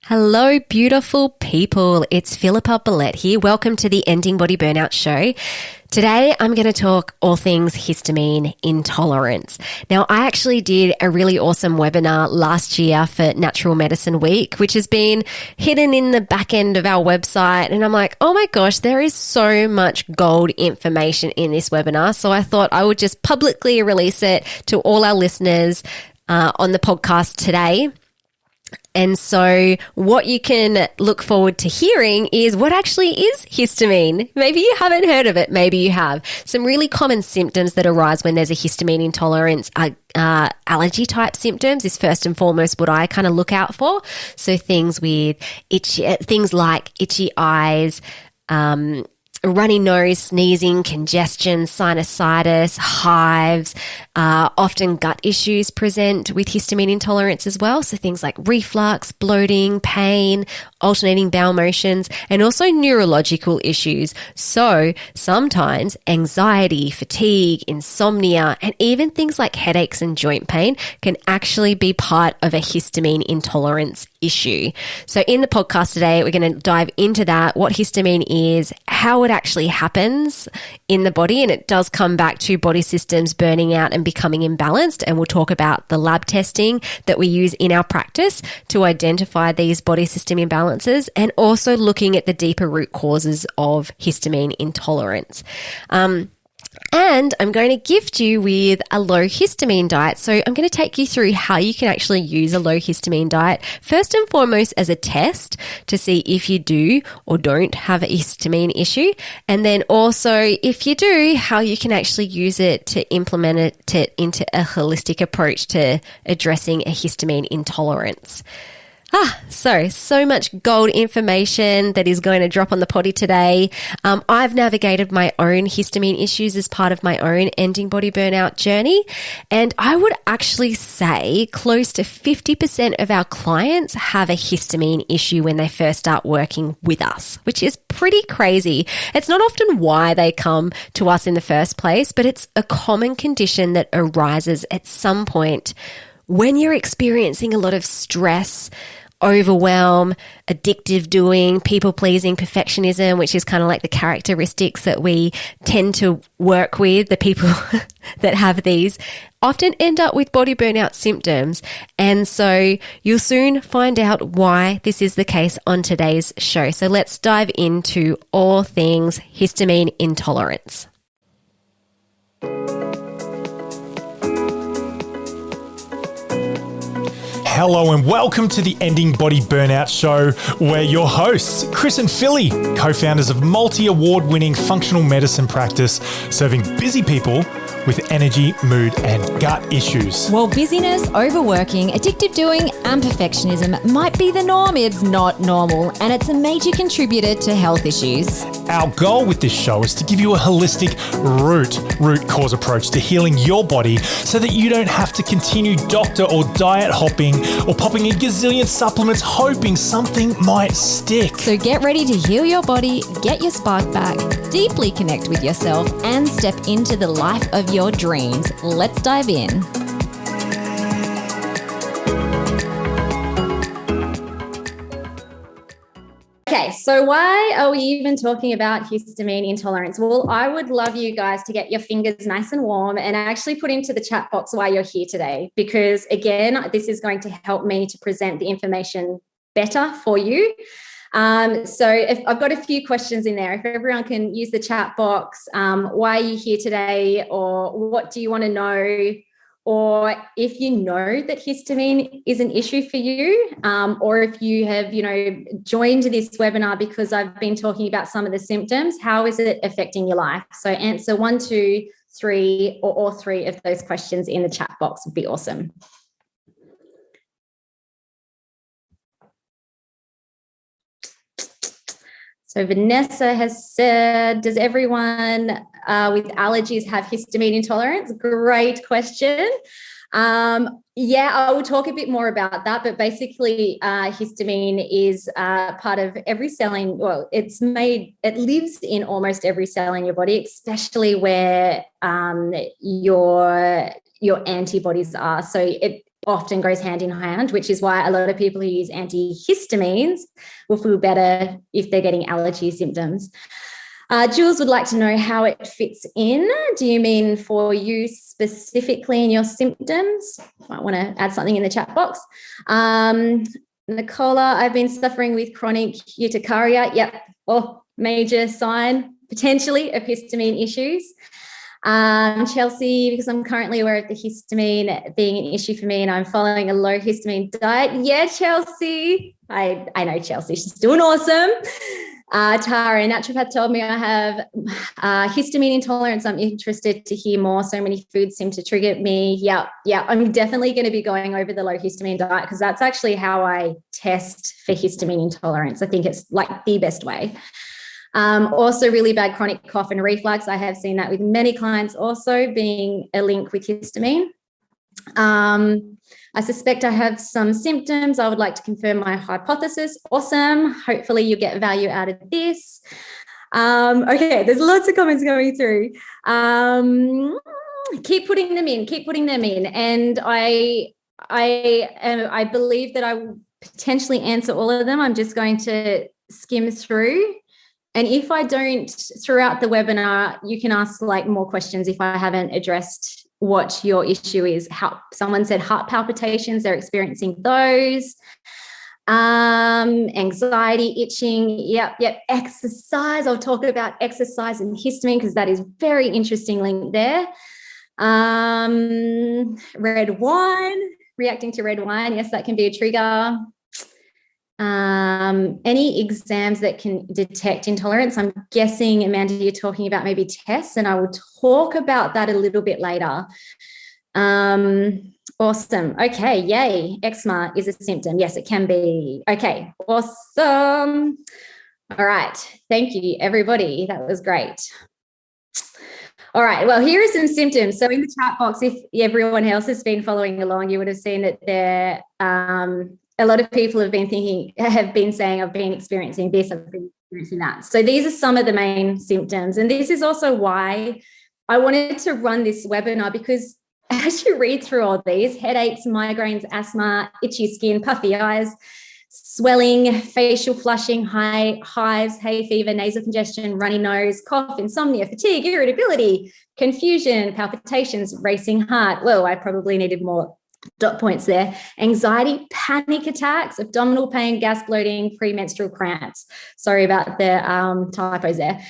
Hello, beautiful people. It's Philippa Billette here. Welcome to the Ending Body Burnout Show. Today, I'm going to talk all things histamine intolerance. Now, I actually did a really awesome webinar last year for Natural Medicine Week, which has been hidden in the back end of our website. And I'm like, oh my gosh, there is so much gold information in this webinar. So I thought I would just publicly release it to all our listeners on the podcast today. And so what you can look forward to hearing is what actually is histamine. Maybe you haven't heard of it. Maybe you have. Some really common symptoms that arise when there's a histamine intolerance are allergy type symptoms is first and foremost what I kind of look out for. So things like itchy eyes, a runny nose, sneezing, congestion, sinusitis, hives, often gut issues present with histamine intolerance as well. So things like reflux, bloating, pain, alternating bowel motions, and also neurological issues. So sometimes anxiety, fatigue, insomnia, and even things like headaches and joint pain can actually be part of a histamine intolerance issue. So in the podcast today, we're going to dive into that, what histamine is, how it actually happens in the body, and it does come back to body systems burning out and becoming imbalanced, and we'll talk about the lab testing that we use in our practice to identify these body system imbalances, and also looking at the deeper root causes of histamine intolerance. And I'm going to gift you with a low histamine diet. So I'm going to take you through how you can actually use a low histamine diet, first and foremost as a test to see if you do or don't have a histamine issue. And then also, if you do, how you can actually use it to implement it into a holistic approach to addressing a histamine intolerance. So much gold information that is going to drop on the poddie today. I've navigated my own histamine issues as part of my own ending body burnout journey. And I would actually say close to 50% of our clients have a histamine issue when they first start working with us, which is pretty crazy. It's not often why they come to us in the first place, but it's a common condition that arises at some point when you're experiencing a lot of stress, overwhelm, addictive doing, people-pleasing, perfectionism, which is kind of like the characteristics that we tend to work with. The people that have these often end up with body burnout symptoms. And so you'll soon find out why this is the case on today's show. So let's dive into all things histamine intolerance. Hello and welcome to the Ending Body Burnout Show. We're your hosts, Chris and Philly, co-founders of multi-award-winning functional medicine practice, serving busy people with energy, mood, and gut issues. Well, busyness, overworking, addictive doing, and perfectionism might be the norm. It's not normal, and it's a major contributor to health issues. Our goal with this show is to give you a holistic root cause approach to healing your body so that you don't have to continue doctor or diet hopping or popping a gazillion supplements hoping something might stick. So get ready to heal your body, get your spark back, deeply connect with yourself, and step into the life of your dreams. Let's dive in. Okay, so why are we even talking about histamine intolerance? Well, I would love you guys to get your fingers nice and warm and actually put into the chat box why you're here today, because again, this is going to help me to present the information better for you. So if I've got a few questions in there. If everyone can use the chat box, why are you here today, or what do you want to know? Or if you know that histamine is an issue for you, or if you have, joined this webinar because I've been talking about some of the symptoms, how is it affecting your life? So answer 1, 2, 3, or all 3 of those questions in the chat box would be awesome. So Vanessa has said, does everyone with allergies have histamine intolerance? Great question. Yeah, I will talk a bit more about that, but basically histamine is part of every cell it lives in almost every cell in your body, especially where your antibodies are. So often goes hand in hand, which is why a lot of people who use antihistamines will feel better if they're getting allergy symptoms. Jules would like to know how it fits in. Do you mean for you specifically in your symptoms? Might want to add something in the chat box. Nicola, I've been suffering with chronic urticaria. Yep. Oh, major sign potentially of histamine issues. Chelsea, because I'm currently aware of the histamine being an issue for me and I'm following a low histamine diet. Yeah, Chelsea. I know Chelsea. She's doing awesome. Tara, a naturopath told me I have histamine intolerance. I'm interested to hear more. So many foods seem to trigger me. Yeah. I'm definitely going to be going over the low histamine diet because that's actually how I test for histamine intolerance. I think it's like the best way. Also really bad chronic cough and reflux. I have seen that with many clients also being a link with histamine. I suspect I have some symptoms. I would like to confirm my hypothesis. Awesome. Hopefully you get value out of this. Okay, there's lots of comments going through. Keep putting them in. And I believe that I will potentially answer all of them. I'm just going to skim through. And if I don't, throughout the webinar, you can ask like more questions if I haven't addressed what your issue is. How someone said heart palpitations, they're experiencing those. Anxiety, itching, yep. Exercise, I'll talk about exercise and histamine because that is very interesting link there. Red wine, reacting to red wine, yes, that can be a trigger. Any exams that can detect intolerance. I'm guessing, Amanda, you're talking about maybe tests, and I will talk about that a little bit later. Awesome. Okay, yay. Eczema is a symptom. Yes, it can be. Okay, awesome. All right. Thank you, everybody. That was great. All right. Well, here are some symptoms. So in the chat box, if everyone else has been following along, you would have seen that there a lot of people have been saying, I've been experiencing this, I've been experiencing that. So these are some of the main symptoms. And this is also why I wanted to run this webinar, because as you read through all these, headaches, migraines, asthma, itchy skin, puffy eyes, swelling, facial flushing, hives, hay fever, nasal congestion, runny nose, cough, insomnia, fatigue, irritability, confusion, palpitations, racing heart. Whoa, I probably needed more dot points there. Anxiety, panic attacks, abdominal pain, gas, bloating, premenstrual cramps. Sorry about the typos there.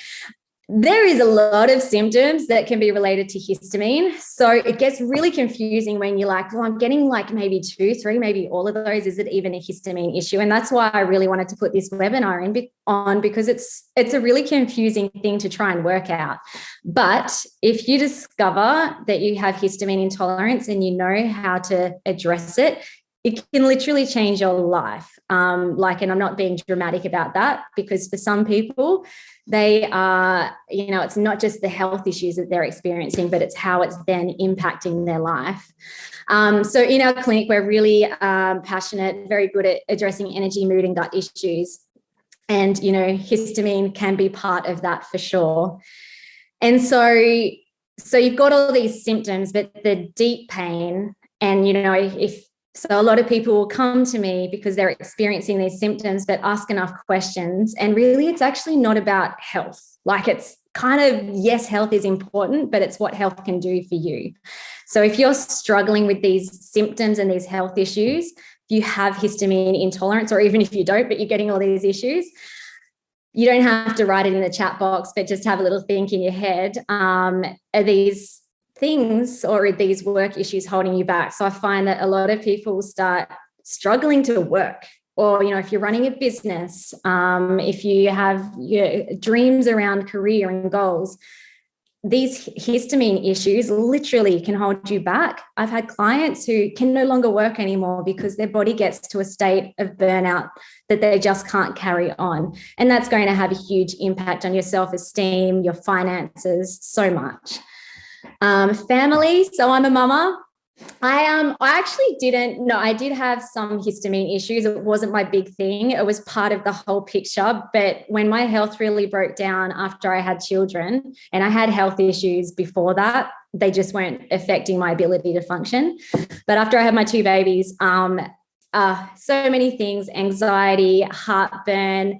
There is a lot of symptoms that can be related to histamine. So it gets really confusing when you're like, well, I'm getting like maybe 2, 3, maybe all of those. Is it even a histamine issue? And that's why I really wanted to put this webinar on, because it's a really confusing thing to try and work out. But if you discover that you have histamine intolerance and you know how to address it, it can literally change your life. And I'm not being dramatic about that, because for some people, they are, it's not just the health issues that they're experiencing, but it's how it's then impacting their life. So in our clinic, we're really passionate, very good at addressing energy, mood, and gut issues. And, histamine can be part of that for sure. And so you've got all these symptoms, but the deep pain, and, so a lot of people will come to me because they're experiencing these symptoms, but ask enough questions. And really, it's actually not about health. Like, it's kind of, yes, health is important, but it's what health can do for you. So if you're struggling with these symptoms and these health issues, if you have histamine intolerance, or even if you don't, but you're getting all these issues, you don't have to write it in the chat box, but just have a little think in your head. Are these things or are these work issues holding you back? So I find that a lot of people start struggling to work, or, if you're running a business, if you have your dreams around career and goals, these histamine issues literally can hold you back. I've had clients who can no longer work anymore because their body gets to a state of burnout that they just can't carry on. And that's going to have a huge impact on your self-esteem, your finances, so much. Family. So I'm a mama. I actually didn't know. I did have some histamine issues. It wasn't my big thing. It was part of the whole picture. But when my health really broke down after I had children, and I had health issues before that, they just weren't affecting my ability to function. But after I had my 2 babies, so many things: anxiety, heartburn,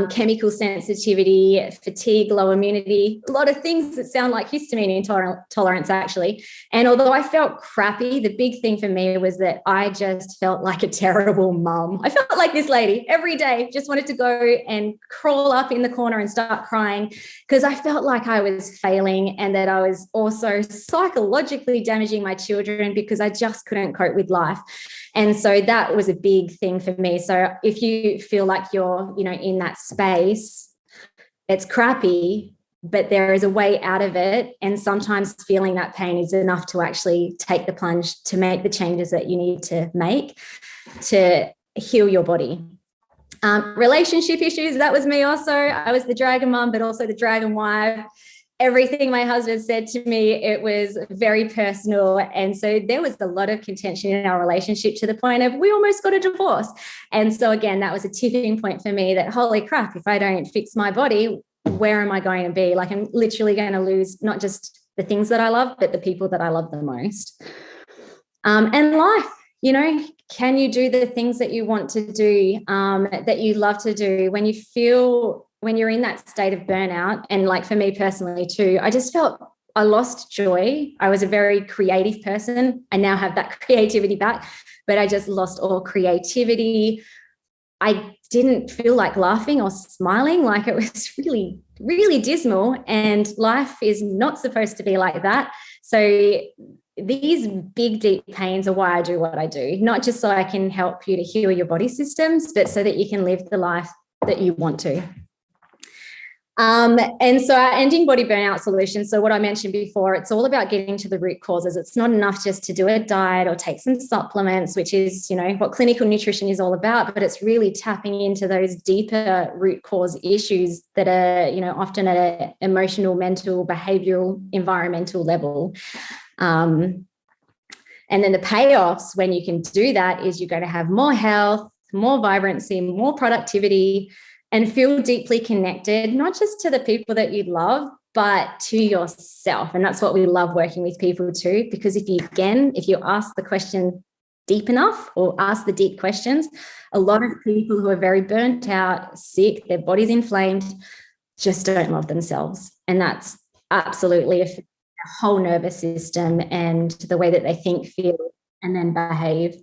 chemical sensitivity, fatigue, low immunity, a lot of things that sound like histamine intolerance, actually. And although I felt crappy, the big thing for me was that I just felt like a terrible mum. I felt like this lady every day, just wanted to go and crawl up in the corner and start crying because I felt like I was failing and that I was also psychologically damaging my children because I just couldn't cope with life. And so that was a big thing for me. So if you feel like you're, in that space, it's crappy, but there is a way out of it. And sometimes feeling that pain is enough to actually take the plunge to make the changes that you need to make to heal your body. Relationship issues, that was me also. I was the dragon mom, but also the dragon wife. Everything my husband said to me, it was very personal. And so there was a lot of contention in our relationship to the point of we almost got a divorce. And so again, that was a tipping point for me that, holy crap, if I don't fix my body, where am I going to be? Like, I'm literally going to lose not just the things that I love, but the people that I love the most. And life, can you do the things that you want to do, that you love to do when you're in that state of burnout? And like for me personally too, I just felt I lost joy. I was a very creative person. I now have that creativity back, but I just lost all creativity. I didn't feel like laughing or smiling. Like, it was really, really dismal, and life is not supposed to be like that. So these big, deep pains are why I do what I do, not just so I can help you to heal your body systems, but so that you can live the life that you want to. And so our ending body burnout solution, so what I mentioned before, it's all about getting to the root causes. It's not enough just to do a diet or take some supplements, which is, what clinical nutrition is all about, but it's really tapping into those deeper root cause issues that are, often at an emotional, mental, behavioral, environmental level. And then the payoffs when you can do that is you're going to have more health, more vibrancy, more productivity, and feel deeply connected, not just to the people that you love, but to yourself. And that's what we love working with people too, because if you ask the question deep enough or ask the deep questions, a lot of people who are very burnt out, sick, their body's inflamed, just don't love themselves. And that's absolutely a whole nervous system and the way that they think, feel, and then behave.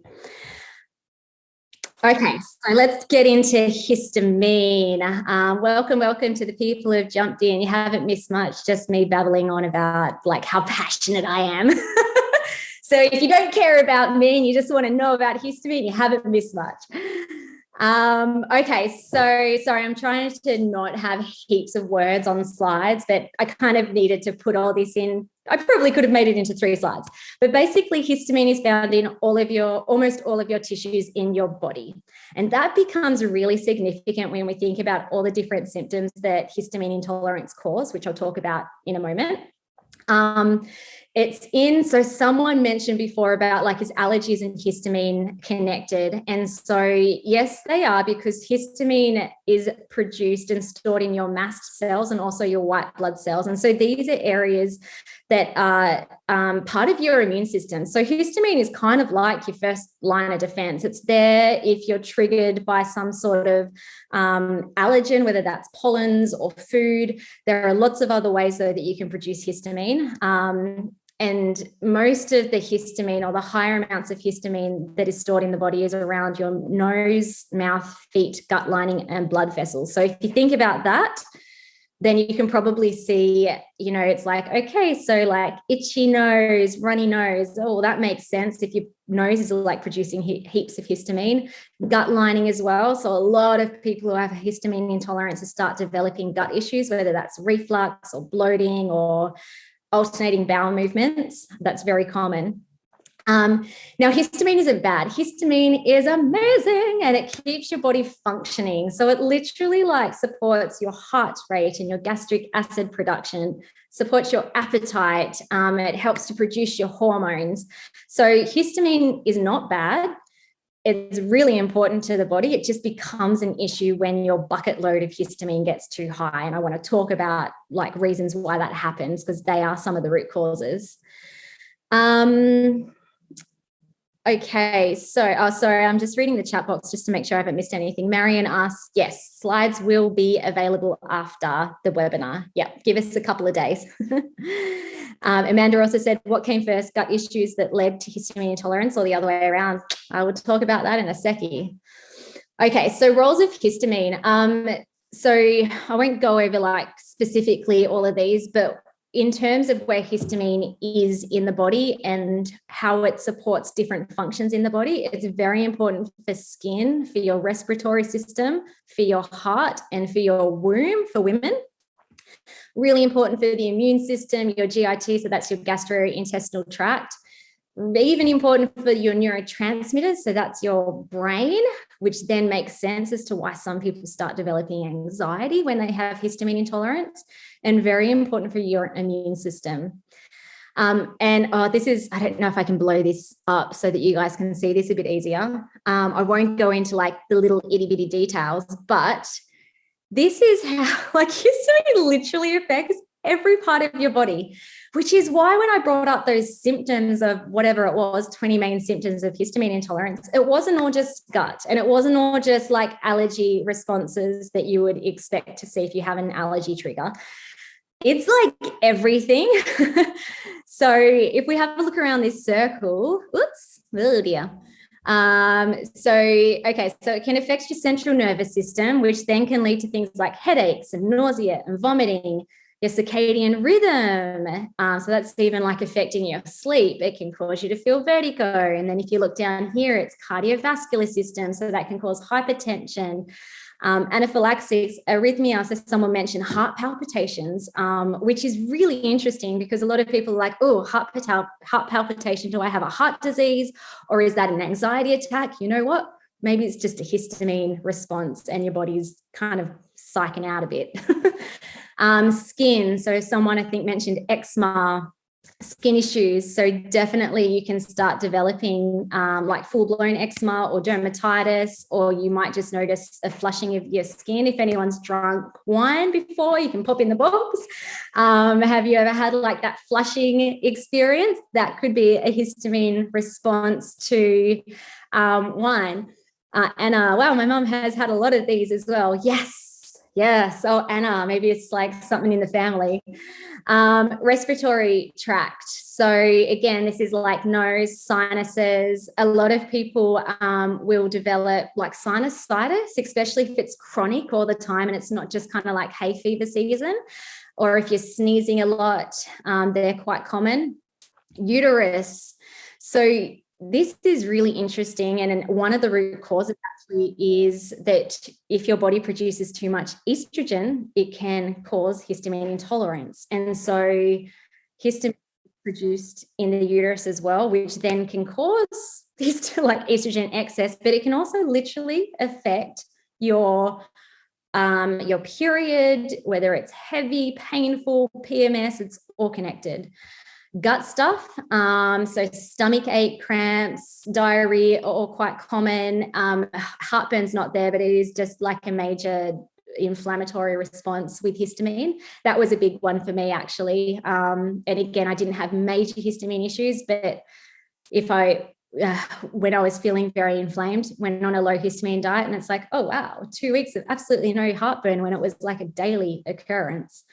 Okay, so let's get into histamine. Welcome to the people who've jumped in. You haven't missed much, just me babbling on about like how passionate I am. So if you don't care about me and you just want to know about histamine, you haven't missed much. Okay, so sorry, I'm trying to not have heaps of words on slides, but I kind of needed to put all this in. I probably could have made it into 3 slides, but basically histamine is found in almost all of your tissues in your body. And that becomes really significant when we think about all the different symptoms that histamine intolerance cause, which I'll talk about in a moment. So someone mentioned before about like, is allergies and histamine connected? And so yes, they are, because histamine is produced and stored in your mast cells and also your white blood cells. And so these are areas that are part of your immune system. So histamine is kind of like your first line of defense. It's there if you're triggered by some sort of allergen, whether that's pollens or food. There are lots of other ways, though, that you can produce histamine. And most of the histamine, or the higher amounts of histamine that is stored in the body, is around your nose, mouth, feet, gut lining, and blood vessels. So if you think about that, then you can probably see, it's like, okay, so like itchy nose, runny nose. Oh, that makes sense if your nose is like producing heaps of histamine. Gut lining as well. So a lot of people who have histamine intolerance start developing gut issues, whether that's reflux or bloating or alternating bowel movements. That's very common. Now, histamine isn't bad. Histamine is amazing, and it keeps your body functioning. So it literally like supports your heart rate and your gastric acid production, supports your appetite. It helps to produce your hormones. So histamine is not bad. it's really important to the body. It just becomes an issue when your bucket load of histamine gets too high. And I want to talk about like reasons why that happens, because they are some of the root causes. Okay, so, sorry, I'm just reading the chat box just to make sure I haven't missed anything. Marion asks, yes, slides will be available after the webinar. Yeah, give us a couple of days. Amanda also said, what came first, gut issues that led to histamine intolerance or the other way around? I will talk about that in a seckie. Okay, so roles of histamine. So I won't go over like specifically all of these, but in terms of where histamine is in the body and how it supports different functions in the body, it's very important for skin, for your respiratory system, for your heart, and for your womb for women. Really important for the immune system, your GIT, so that's your gastrointestinal tract. Even important for your neurotransmitters, so that's your brain, which then makes sense as to why some people start developing anxiety when they have histamine intolerance, and very important for your immune system. This is, I don't know if I can blow this up so that you guys can see this a bit easier. I won't go into like the little itty bitty details, but this is how like histamine literally affects every part of your body, which is why when I brought up those symptoms of whatever it was, 20 main symptoms of histamine intolerance, it wasn't all just gut, and it wasn't all just like allergy responses that you would expect to see if you have an allergy trigger. It's like everything. So if we have a look around this circle, oops, oh dear. So it can affect your central nervous system, which then can lead to things like headaches and nausea and vomiting, your circadian rhythm. So that's even like affecting your sleep. It can cause you to feel vertigo. And then if you look down here, it's cardiovascular system. So that can cause hypertension, anaphylaxis, arrhythmia. So someone mentioned heart palpitations, which is really interesting because a lot of people are like, oh, heart palpitation. Do I have a heart disease or is that an anxiety attack? You know what? Maybe it's just a histamine response and your body's kind of psyching out a bit. Skin. So someone I think mentioned eczema, skin issues. So definitely you can start developing like full-blown eczema or dermatitis, or you might just notice a flushing of your skin. If anyone's drunk wine before, you can pop in the box. Have you ever had like that flushing experience? That could be a histamine response to wine. Anna, wow, my mom has had a lot of these as well. Yes. Oh, Anna, maybe it's like something in the family. Respiratory tract. So again, this is like nose, sinuses. A lot of people will develop like sinusitis, especially if it's chronic all the time and it's not just kind of like hay fever season, or if you're sneezing a lot, they're quite common. Uterus. So this is really interesting. And one of the root causes actually is that if your body produces too much estrogen, it can cause histamine intolerance. And so histamine is produced in the uterus as well, which then can cause this like estrogen excess, but it can also literally affect your period, whether it's heavy, painful, PMS, it's all connected. Gut stuff, so stomach ache, cramps, diarrhea are all quite common. Heartburn's not there, but it is just like a major inflammatory response with histamine. That was a big one for me, actually. And again, I didn't have major histamine issues, but when I was feeling very inflamed, went on a low histamine diet, and it's like, oh, wow, 2 weeks of absolutely no heartburn when it was like a daily occurrence.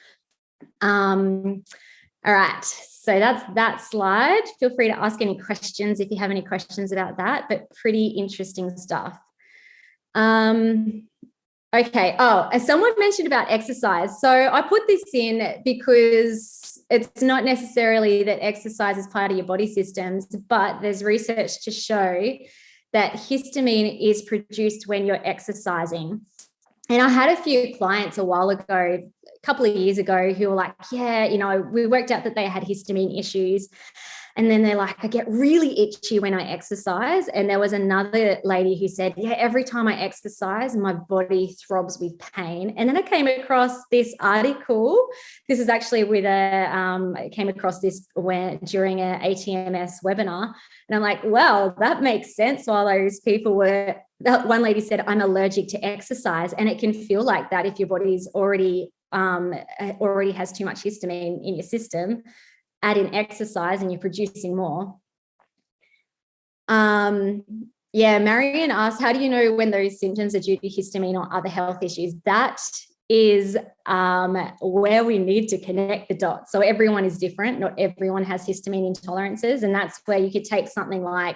All right, so that's that slide. Feel free to ask any questions if you have any questions about that, but pretty interesting stuff. Okay. Oh, and someone mentioned about exercise. So I put this in because it's not necessarily that exercise is part of your body systems, but there's research to show that histamine is produced when you're exercising. And I had a few clients a while ago, a couple of years ago, who were like, yeah, we worked out that they had histamine issues. And then they're like, I get really itchy when I exercise. And there was another lady who said, yeah, every time I exercise, my body throbs with pain. And then I came across this article. This is actually I came across this during an ATMS webinar. And I'm like, well, that makes sense. While those people one lady said, I'm allergic to exercise. And it can feel like that if your body's already has too much histamine in your system. Add in exercise and you're producing more. Marion asked, how do you know when those symptoms are due to histamine or other health issues? That is where we need to connect the dots. So everyone is different. Not everyone has histamine intolerances. And that's where you could take something like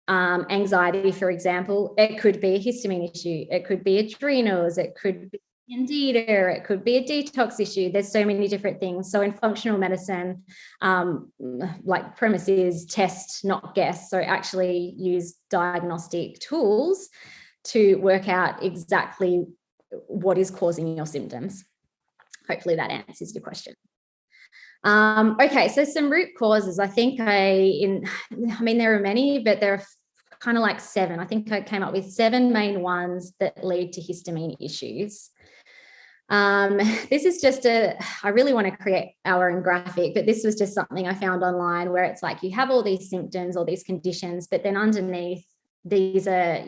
anxiety, for example. It could be a histamine issue. It could be adrenals. It could be Candida, it could be a detox issue. There's so many different things. So in functional medicine, like premise is test, not guess. So actually use diagnostic tools to work out exactly what is causing your symptoms. Hopefully that answers your question. Okay, so some root causes. I think there are many, but there are kind of like 7. I think I came up with 7 main ones that lead to histamine issues. This is just I really want to create our own graphic, but this was just something I found online where it's like you have all these symptoms, all these conditions, but then underneath these are,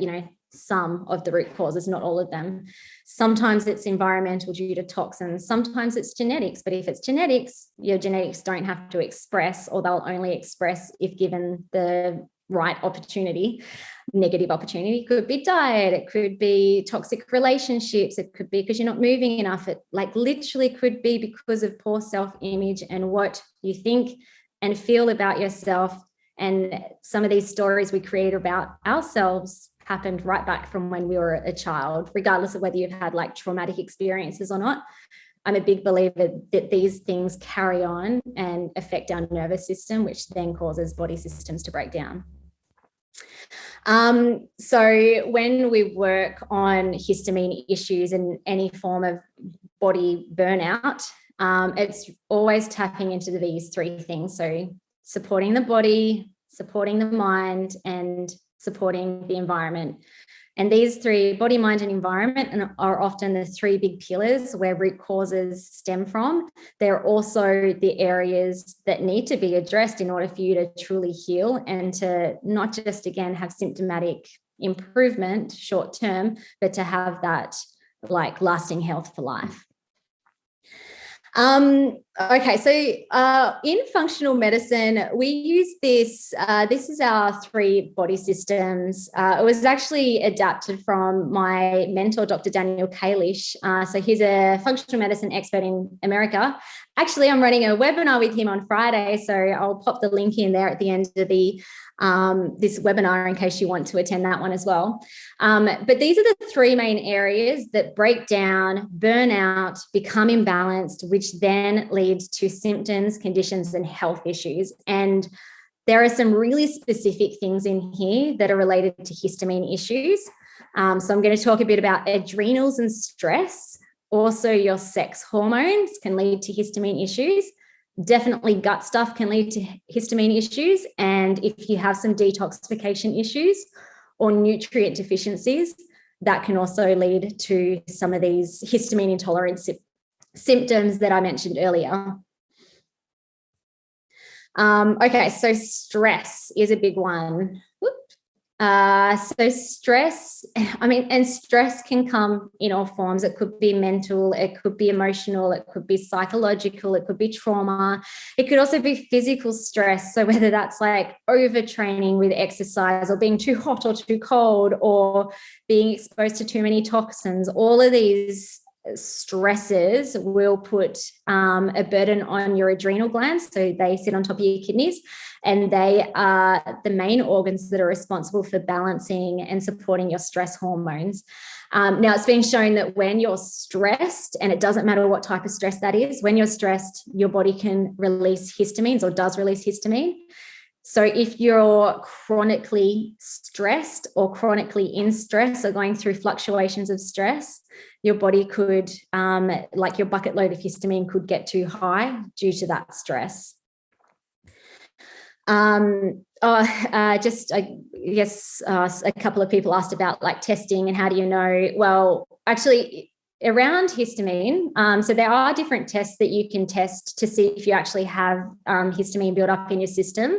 some of the root causes, not all of them. Sometimes it's environmental due to toxins. Sometimes it's genetics, but if it's genetics, your genetics don't have to express, or they'll only express if given the right opportunity. Negative opportunity could be diet, it could be toxic relationships, it could be because you're not moving enough, it literally could be because of poor self-image and what you think and feel about yourself. And some of these stories we create about ourselves happened right back from when we were a child, regardless of whether you've had traumatic experiences or not. I'm a big believer that these things carry on and affect our nervous system, which then causes body systems to break down. So when we work on histamine issues and any form of body burnout, it's always tapping into these 3 things. So supporting the body, supporting the mind, and supporting the environment. And these 3, body, mind, and environment, are often the 3 big pillars where root causes stem from. They're also the areas that need to be addressed in order for you to truly heal and to not just, again, have symptomatic improvement short term, but to have that lasting health for life. Okay, so in functional medicine, we use this. This is our 3 body systems. It was actually adapted from my mentor, Dr. Daniel Kalish. So he's a functional medicine expert in America. Actually, I'm running a webinar with him on Friday, so I'll pop the link in there at the end of this webinar in case you want to attend that one as well. But these are the 3 main areas that break down, burn out, become imbalanced, which then leads to symptoms, conditions, and health issues. And there are some really specific things in here that are related to histamine issues. So I'm going to talk a bit about adrenals and stress. Also, your sex hormones can lead to histamine issues. Definitely gut stuff can lead to histamine issues. And if you have some detoxification issues or nutrient deficiencies, that can also lead to some of these histamine intolerance symptoms that I mentioned earlier. Okay, so stress is a big one. So stress, and stress can come in all forms. It could be mental, it could be emotional, it could be psychological, it could be trauma. It could also be physical stress. So whether that's overtraining with exercise or being too hot or too cold or being exposed to too many toxins, all of these stresses will put a burden on your adrenal glands. So they sit on top of your kidneys, and they are the main organs that are responsible for balancing and supporting your stress hormones. Now, it's been shown that when you're stressed, and it doesn't matter what type of stress that is, when you're stressed, your body can release histamines or does release histamine. So if you're chronically stressed or chronically in stress or going through fluctuations of stress, your body could, your bucket load of histamine could get too high due to that stress. I guess a couple of people asked about like testing and how do you know? Well, actually, around histamine, so there are different tests that you can test to see if you actually have histamine build up in your system.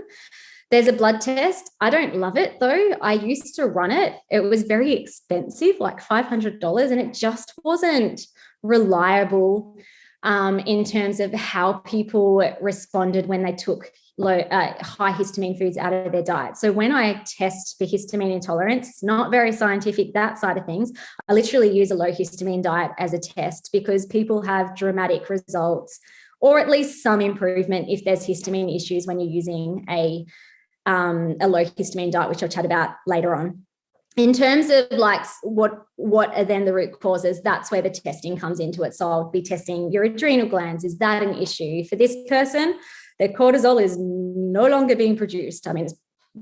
There's a blood test. I don't love it though. I used to run it. It was very expensive, like $500, and it just wasn't reliable in terms of how people responded when they took high histamine foods out of their diet. So when I test for histamine intolerance, it's not very scientific, that side of things. I literally use a low histamine diet as a test because people have dramatic results, or at least some improvement if there's histamine issues when you're using a low histamine diet, which I'll chat about later on. In terms of like what are then the root causes, that's where the testing comes into it. So I'll be testing your adrenal glands. Is that an issue for this person? Their cortisol is no longer being produced. I mean, it's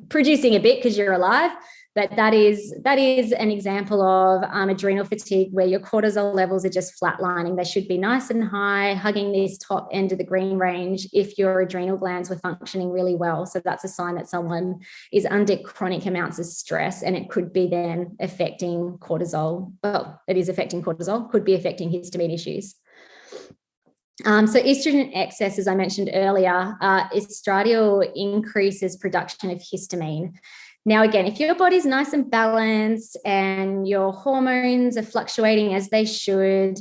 producing a bit because you're alive, but that is an example of adrenal fatigue where your cortisol levels are just flatlining. They should be nice and high, hugging this top end of the green range if your adrenal glands were functioning really well. So that's a sign that someone is under chronic amounts of stress, and it could be then affecting cortisol. Well, it is affecting cortisol, could be affecting histamine issues. So estrogen excess, as I mentioned earlier, estradiol increases production of histamine. Now, again, if your body's nice and balanced and your hormones are fluctuating as they should,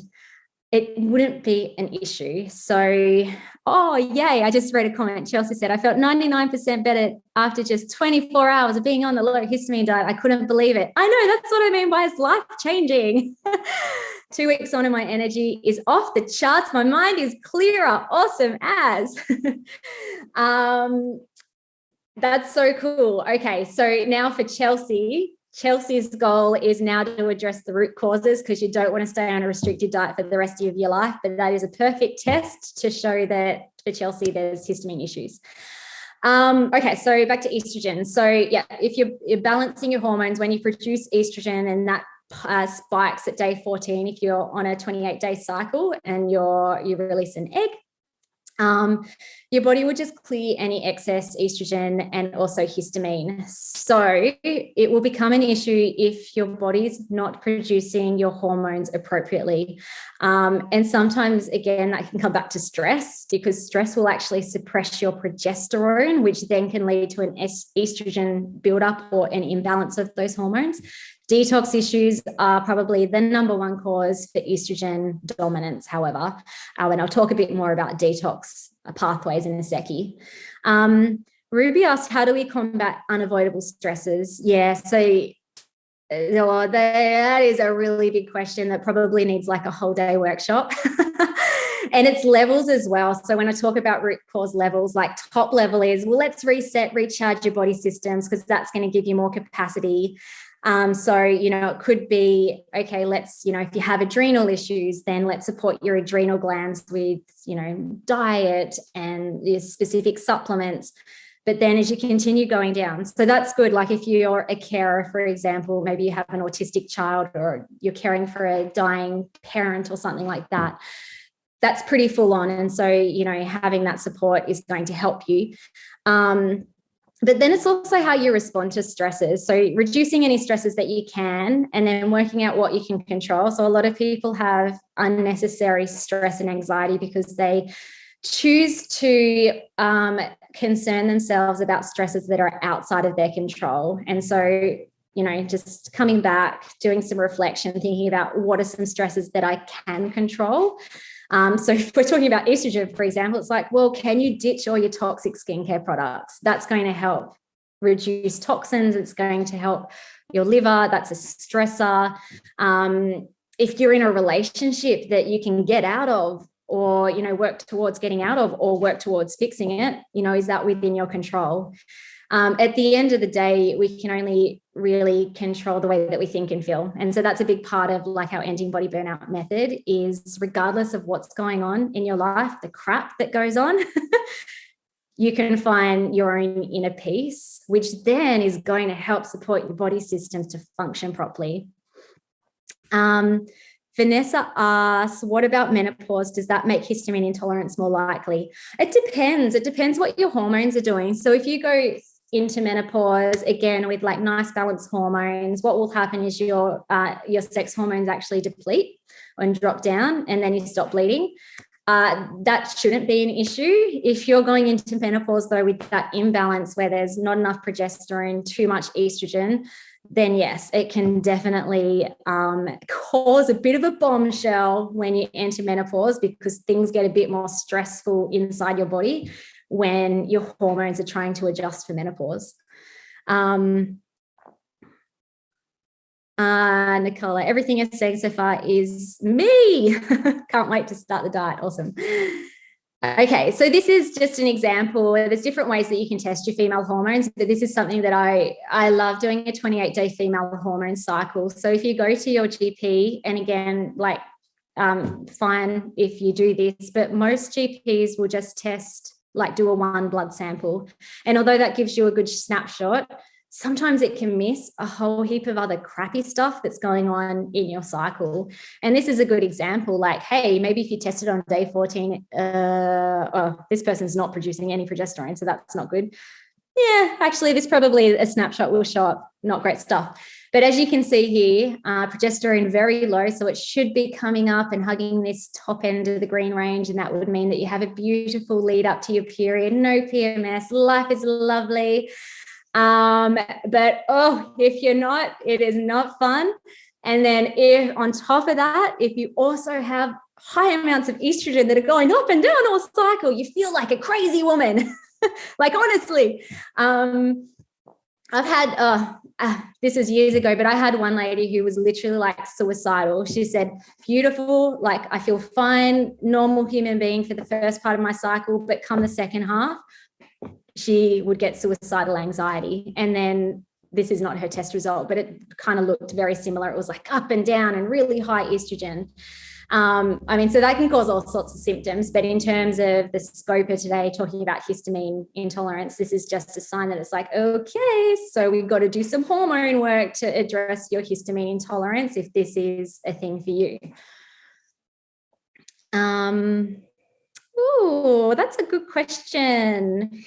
it wouldn't be an issue. So, oh, yay, I just read a comment. Chelsea said, I felt 99% better after just 24 hours of being on the low histamine diet. I couldn't believe it. I know, that's what I mean by it's life-changing. 2 weeks on and my energy is off the charts. My mind is clearer. Awesome as. That's so cool. Okay, so now for Chelsea's goal is now to address the root causes because you don't want to stay on a restricted diet for the rest of your life, but that is a perfect test to show that for Chelsea there's histamine issues. Okay, so back to estrogen. So yeah, if you're balancing your hormones, when you produce estrogen and that spikes at day 14, if you're on a 28-day cycle and you release an egg, your body would just clear any excess estrogen and also histamine. So it will become an issue if your body's not producing your hormones appropriately. And sometimes, again, that can come back to stress because stress will actually suppress your progesterone, which then can lead to an estrogen buildup or an imbalance of those hormones. Detox issues are probably the number one cause for estrogen dominance, however, and I'll talk a bit more about detox pathways in a seckie. Ruby asked, how do we combat unavoidable stresses? Yeah, so that is a really big question that probably needs like a whole day workshop. And it's levels as well. So when I talk about root cause levels, like top level is, well, let's recharge your body systems because that's going to give you more capacity. So, it could be, okay, let's, if you have adrenal issues, then let's support your adrenal glands with, diet and specific supplements. But then as you continue going down, so that's good. Like if you're a carer, for example, maybe you have an autistic child or you're caring for a dying parent or something like that. That's pretty full on. And so, having that support is going to help you. But then it's also how you respond to stresses. So reducing any stresses that you can, and then working out what you can control. So a lot of people have unnecessary stress and anxiety because they choose to concern themselves about stresses that are outside of their control. And so, just coming back, doing some reflection, thinking about what are some stresses that I can control. So if we're talking about estrogen, for example, it's like, well, can you ditch all your toxic skincare products? That's going to help reduce toxins. It's going to help your liver. That's a stressor. If you're in a relationship that you can get out of or, work towards getting out of or work towards fixing it, is that within your control? At the end of the day, we can only really control the way that we think and feel. And so that's a big part of like our ending body burnout method is regardless of what's going on in your life, the crap that goes on, you can find your own inner peace, which then is going to help support your body systems to function properly. Vanessa asks, what about menopause? Does that make histamine intolerance more likely? It depends. It depends what your hormones are doing. So if you go into menopause, again, with like nice balanced hormones, what will happen is your sex hormones actually deplete and drop down, and then you stop bleeding. That shouldn't be an issue. If you're going into menopause, though, with that imbalance where there's not enough progesterone, too much estrogen, then yes, it can definitely cause a bit of a bombshell when you enter menopause, because things get a bit more stressful inside your body when your hormones are trying to adjust for menopause. Nicola, everything you're saying so far is me. Can't wait to start the diet. Awesome. Okay, so this is just an example. There's different ways that you can test your female hormones, but this is something that I love doing, a 28-day female hormone cycle. So if you go to your GP, and again, like fine if you do this, but most GPs will just test, like do a one blood sample. And although that gives you a good snapshot, sometimes it can miss a whole heap of other crappy stuff that's going on in your cycle. And this is a good example. Like, hey, maybe if you tested on day 14, this person's not producing any progesterone, so that's not good. Yeah, actually, this probably a snapshot will show up not great stuff. But as you can see here, progesterone very low, so it should be coming up and hugging this top end of the green range, and that would mean that you have a beautiful lead up to your period, no PMS, life is lovely. But if you're not, it is not fun. And then if on top of that, if you also have high amounts of estrogen that are going up and down all cycle, you feel like a crazy woman. Like, honestly, I've had, this is years ago, but I had one lady who was literally like suicidal. She said, beautiful, like I feel fine, normal human being for the first part of my cycle, but come the second half, she would get suicidal anxiety. And then this is not her test result, but it kind of looked very similar. It was like up and down and really high estrogen. So that can cause all sorts of symptoms, but in terms of the scope of today, talking about histamine intolerance, this is just a sign that it's like, okay, so we've got to do some hormone work to address your histamine intolerance if this is a thing for you. That's a good question.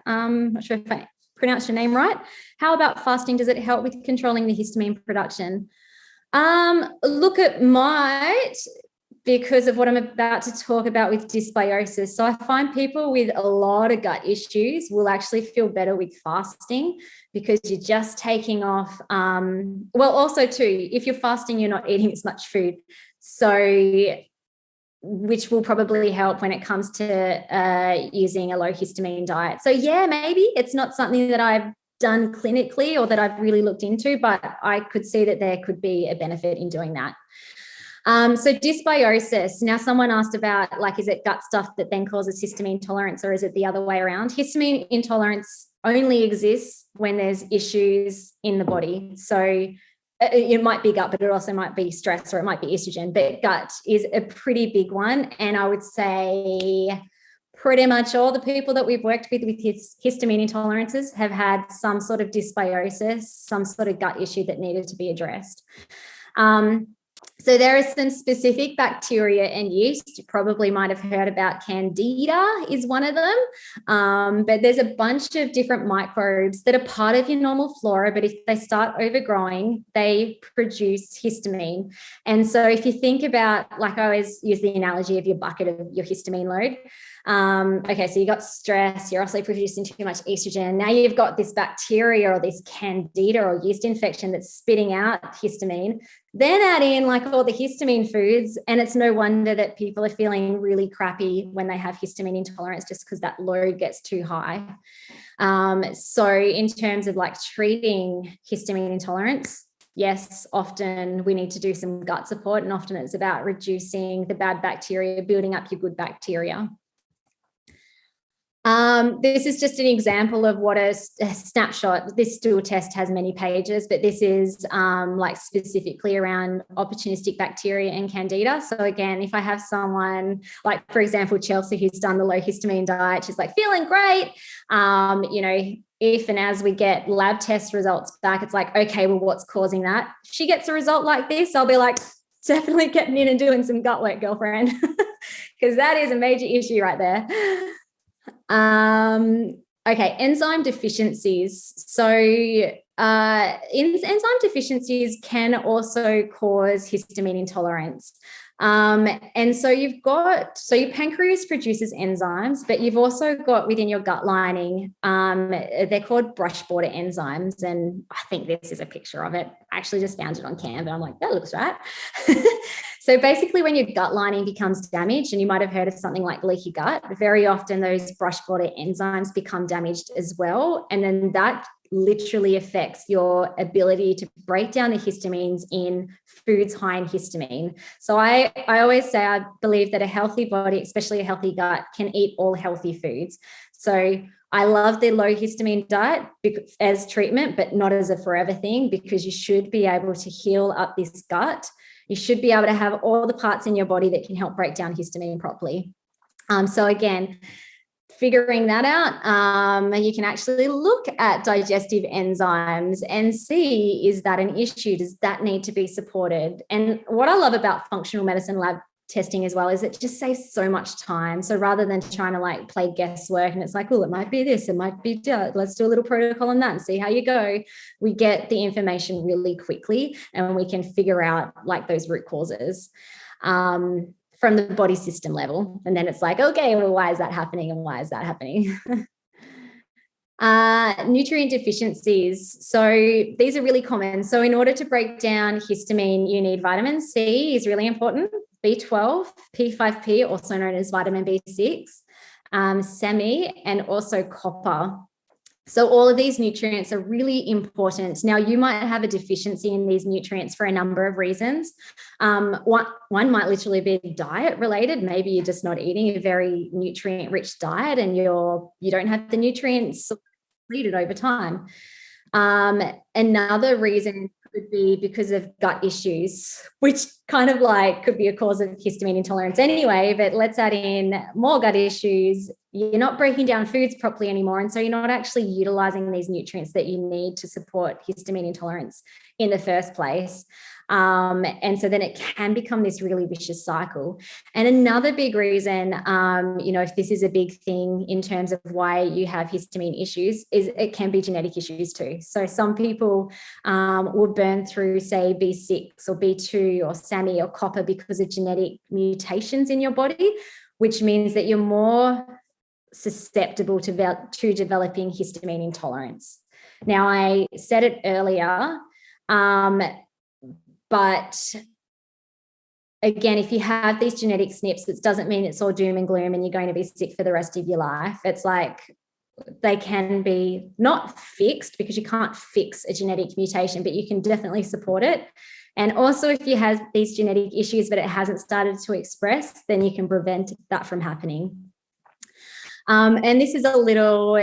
I'm not sure if I pronounced your name right. How about fasting? Does it help with controlling the histamine production? Look, it might, because of what I'm about to talk about with dysbiosis. So I find people with a lot of gut issues will actually feel better with fasting, because you're just taking off. Also too, if you're fasting, you're not eating as much food. So which will probably help when it comes to using a low histamine diet. So yeah, maybe it's not something that I've done clinically or that I've really looked into, but I could see that there could be a benefit in doing that. So dysbiosis. Now, someone asked about, like, is it gut stuff that then causes histamine intolerance, or is it the other way around? Histamine intolerance only exists when there's issues in the body. So it might be gut, but it also might be stress, or it might be estrogen, but gut is a pretty big one. And I would say pretty much all the people that we've worked with histamine intolerances have had some sort of dysbiosis, some sort of gut issue that needed to be addressed. So there are some specific bacteria and yeast. You probably might have heard about Candida is one of them. But there's a bunch of different microbes that are part of your normal flora, but if they start overgrowing, they produce histamine. And so if you think about, like I always use the analogy of your bucket of your histamine load. So you got stress, you're also producing too much estrogen. Now you've got this bacteria or this Candida or yeast infection that's spitting out histamine. Then add in like all the histamine foods, and it's no wonder that people are feeling really crappy when they have histamine intolerance, just because that load gets too high. So in terms of like treating histamine intolerance, yes, often we need to do some gut support, and often it's about reducing the bad bacteria, building up your good bacteria. This is just an example of what a snapshot. This stool test has many pages, but this is like specifically around opportunistic bacteria and Candida. So again, if I have someone like, for example, Chelsea, who's done the low histamine diet, she's like feeling great. If and as we get lab test results back, it's like, okay, well, what's causing that? She gets a result like this, I'll be like, definitely getting in and doing some gut work, girlfriend, because that is a major issue right there. Okay, enzyme deficiencies. So enzyme deficiencies can also cause histamine intolerance. And so your pancreas produces enzymes, but you've also got within your gut lining, they're called brush border enzymes. And I think this is a picture of it. I actually just found it on Canva. I'm like, that looks right. So basically when your gut lining becomes damaged, and you might have heard of something like leaky gut, very often those brush border enzymes become damaged as well. And then that literally affects your ability to break down the histamines in foods high in histamine. So I always say I believe that a healthy body, especially a healthy gut, can eat all healthy foods. So I love the low histamine diet as treatment, but not as a forever thing, because you should be able to heal up this gut. You should be able to have all the parts in your body that can help break down histamine properly. So again, figuring that out, you can actually look at digestive enzymes and see, is that an issue? Does that need to be supported? And what I love about functional medicine lab testing as well is it just saves so much time. So rather than trying to like play guesswork and it's like, oh, it might be this, it might be that, let's do a little protocol on that and see how you go. We get the information really quickly and we can figure out like those root causes from the body system level. And then it's like, okay, well, why is that happening and why is that happening? Nutrient deficiencies. So these are really common. So in order to break down histamine, you need vitamin C is really important, B12, P5P, also known as vitamin B6, SEMI, and also copper. So all of these nutrients are really important. Now, you might have a deficiency in these nutrients for a number of reasons. One might literally be diet related. Maybe you're just not eating a very nutrient-rich diet and you don't have the nutrients depleted over time. Another reason could be because of gut issues, which kind of like could be a cause of histamine intolerance anyway, but let's add in more gut issues. You're not breaking down foods properly anymore. And so you're not actually utilizing these nutrients that you need to support histamine intolerance in the first place. And so then it can become this really vicious cycle. And another big reason, if this is a big thing in terms of why you have histamine issues, is it can be genetic issues too. So some people will burn through, say, B6 or B2 or SAMI or copper because of genetic mutations in your body, which means that you're more susceptible to developing histamine intolerance. Now, I said it earlier, but again, if you have these genetic SNPs, it doesn't mean it's all doom and gloom and you're going to be sick for the rest of your life. It's like they can be not fixed, because you can't fix a genetic mutation, but you can definitely support it. And also, if you have these genetic issues but it hasn't started to express, then you can prevent that from happening. And this is a little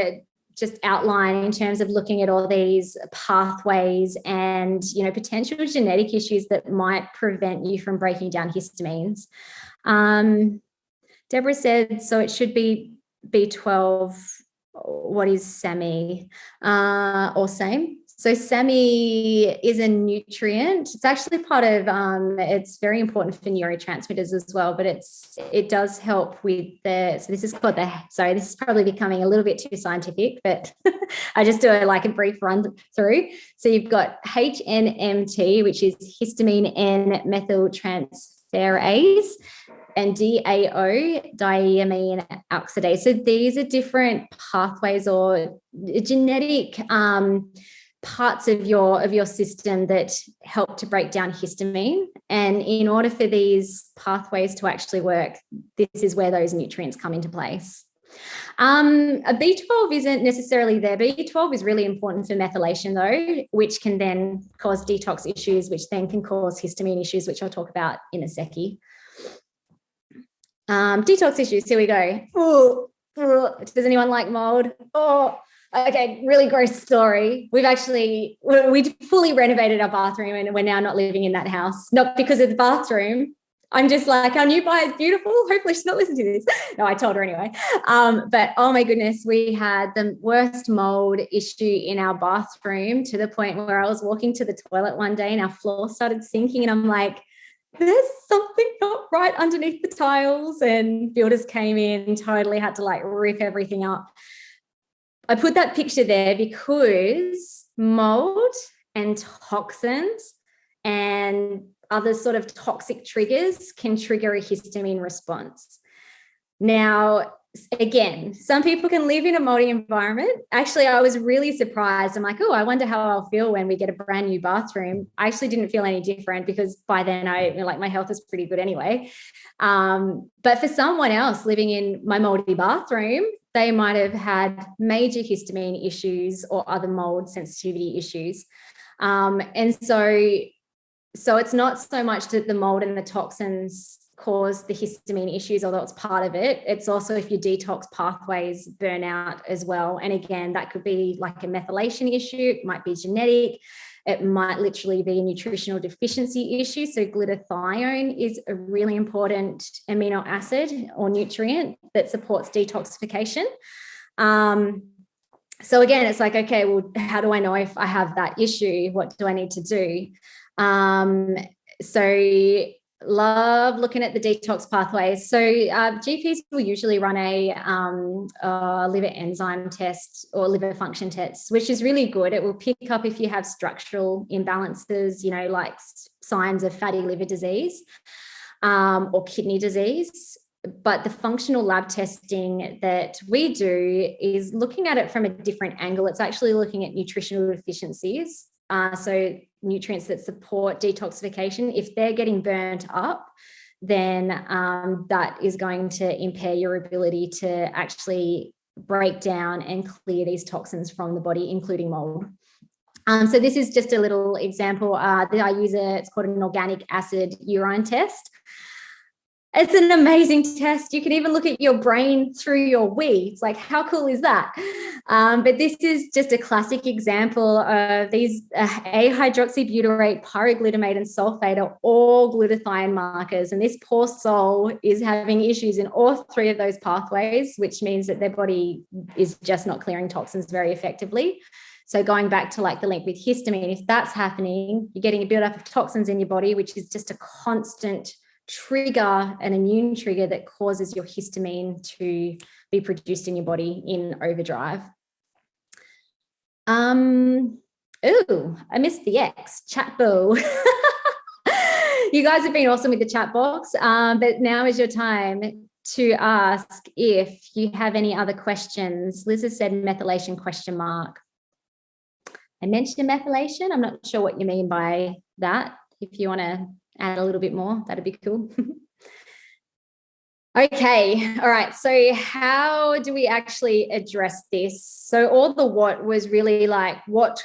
just outline in terms of looking at all these pathways and, potential genetic issues that might prevent you from breaking down histamines. Deborah said, so it should be B12. What is SAMI or same? So SAMI is a nutrient. It's actually part of, it's very important for neurotransmitters as well, but it does help with so this is called this is probably becoming a little bit too scientific, but I just do a brief run through. So you've got HNMT, which is histamine N-methyltransferase, and DAO, diamine oxidase. So these are different pathways or genetic parts of your system that help to break down histamine. And in order for these pathways to actually work, this is where those nutrients come into place. A B12 isn't necessarily there. B12 is really important for methylation though, which can then cause detox issues, which then can cause histamine issues, which I'll talk about in a seckie. Detox issues, here we go. Does anyone like mold? Okay, really gross story. We fully renovated our bathroom and we're now not living in that house. Not because of the bathroom. I'm just like, our new buyer is beautiful. Hopefully she's not listening to this. No, I told her anyway. But oh my goodness, we had the worst mold issue in our bathroom to the point where I was walking to the toilet one day and our floor started sinking and I'm like, there's something not right underneath the tiles, and builders came in, totally had to like rip everything up. I put that picture there because mold and toxins and other sort of toxic triggers can trigger a histamine response. Now, again, some people can live in a moldy environment. Actually, I was really surprised. I'm like, oh, I wonder how I'll feel when we get a brand new bathroom. I actually didn't feel any different because by then my health is pretty good anyway. But for someone else living in my moldy bathroom, they might have had major histamine issues or other mold sensitivity issues. And so it's not so much that the mold and the toxins cause the histamine issues, although it's part of it. It's also if your detox pathways burn out as well. And again, that could be like a methylation issue. It might be genetic. It might literally be a nutritional deficiency issue. So glutathione is a really important amino acid or nutrient that supports detoxification. So again, it's like, okay, well, how do I know if I have that issue? What do I need to do? So love looking at the detox pathways. So GPs will usually run a liver enzyme test or liver function test, which is really good. It will pick up if you have structural imbalances, like signs of fatty liver disease or kidney disease. But the functional lab testing that we do is looking at it from a different angle. It's actually looking at nutritional deficiencies. So nutrients that support detoxification, if they're getting burnt up, then that is going to impair your ability to actually break down and clear these toxins from the body, including mold. So this is just a little example that I use. It's called an organic acid urine test. It's an amazing test. You can even look at your brain through your wee. It's like, how cool is that? But this is just a classic example of these A-hydroxybutyrate, pyroglutamate, and sulfate are all glutathione markers. And this poor soul is having issues in all three of those pathways, which means that their body is just not clearing toxins very effectively. So going back to like the link with histamine, if that's happening, you're getting a buildup of toxins in your body, which is just a constant trigger, an immune trigger that causes your histamine to be produced in your body in overdrive. I missed the X chat boo. You guys have been awesome with the chat box, but now is your time to ask if you have any other questions. Liz has said methylation ? I mentioned methylation. I'm not sure what you mean by that. If you want to add a little bit more, that'd be cool. Okay, all right. So how do we actually address this? So all the what was really like, what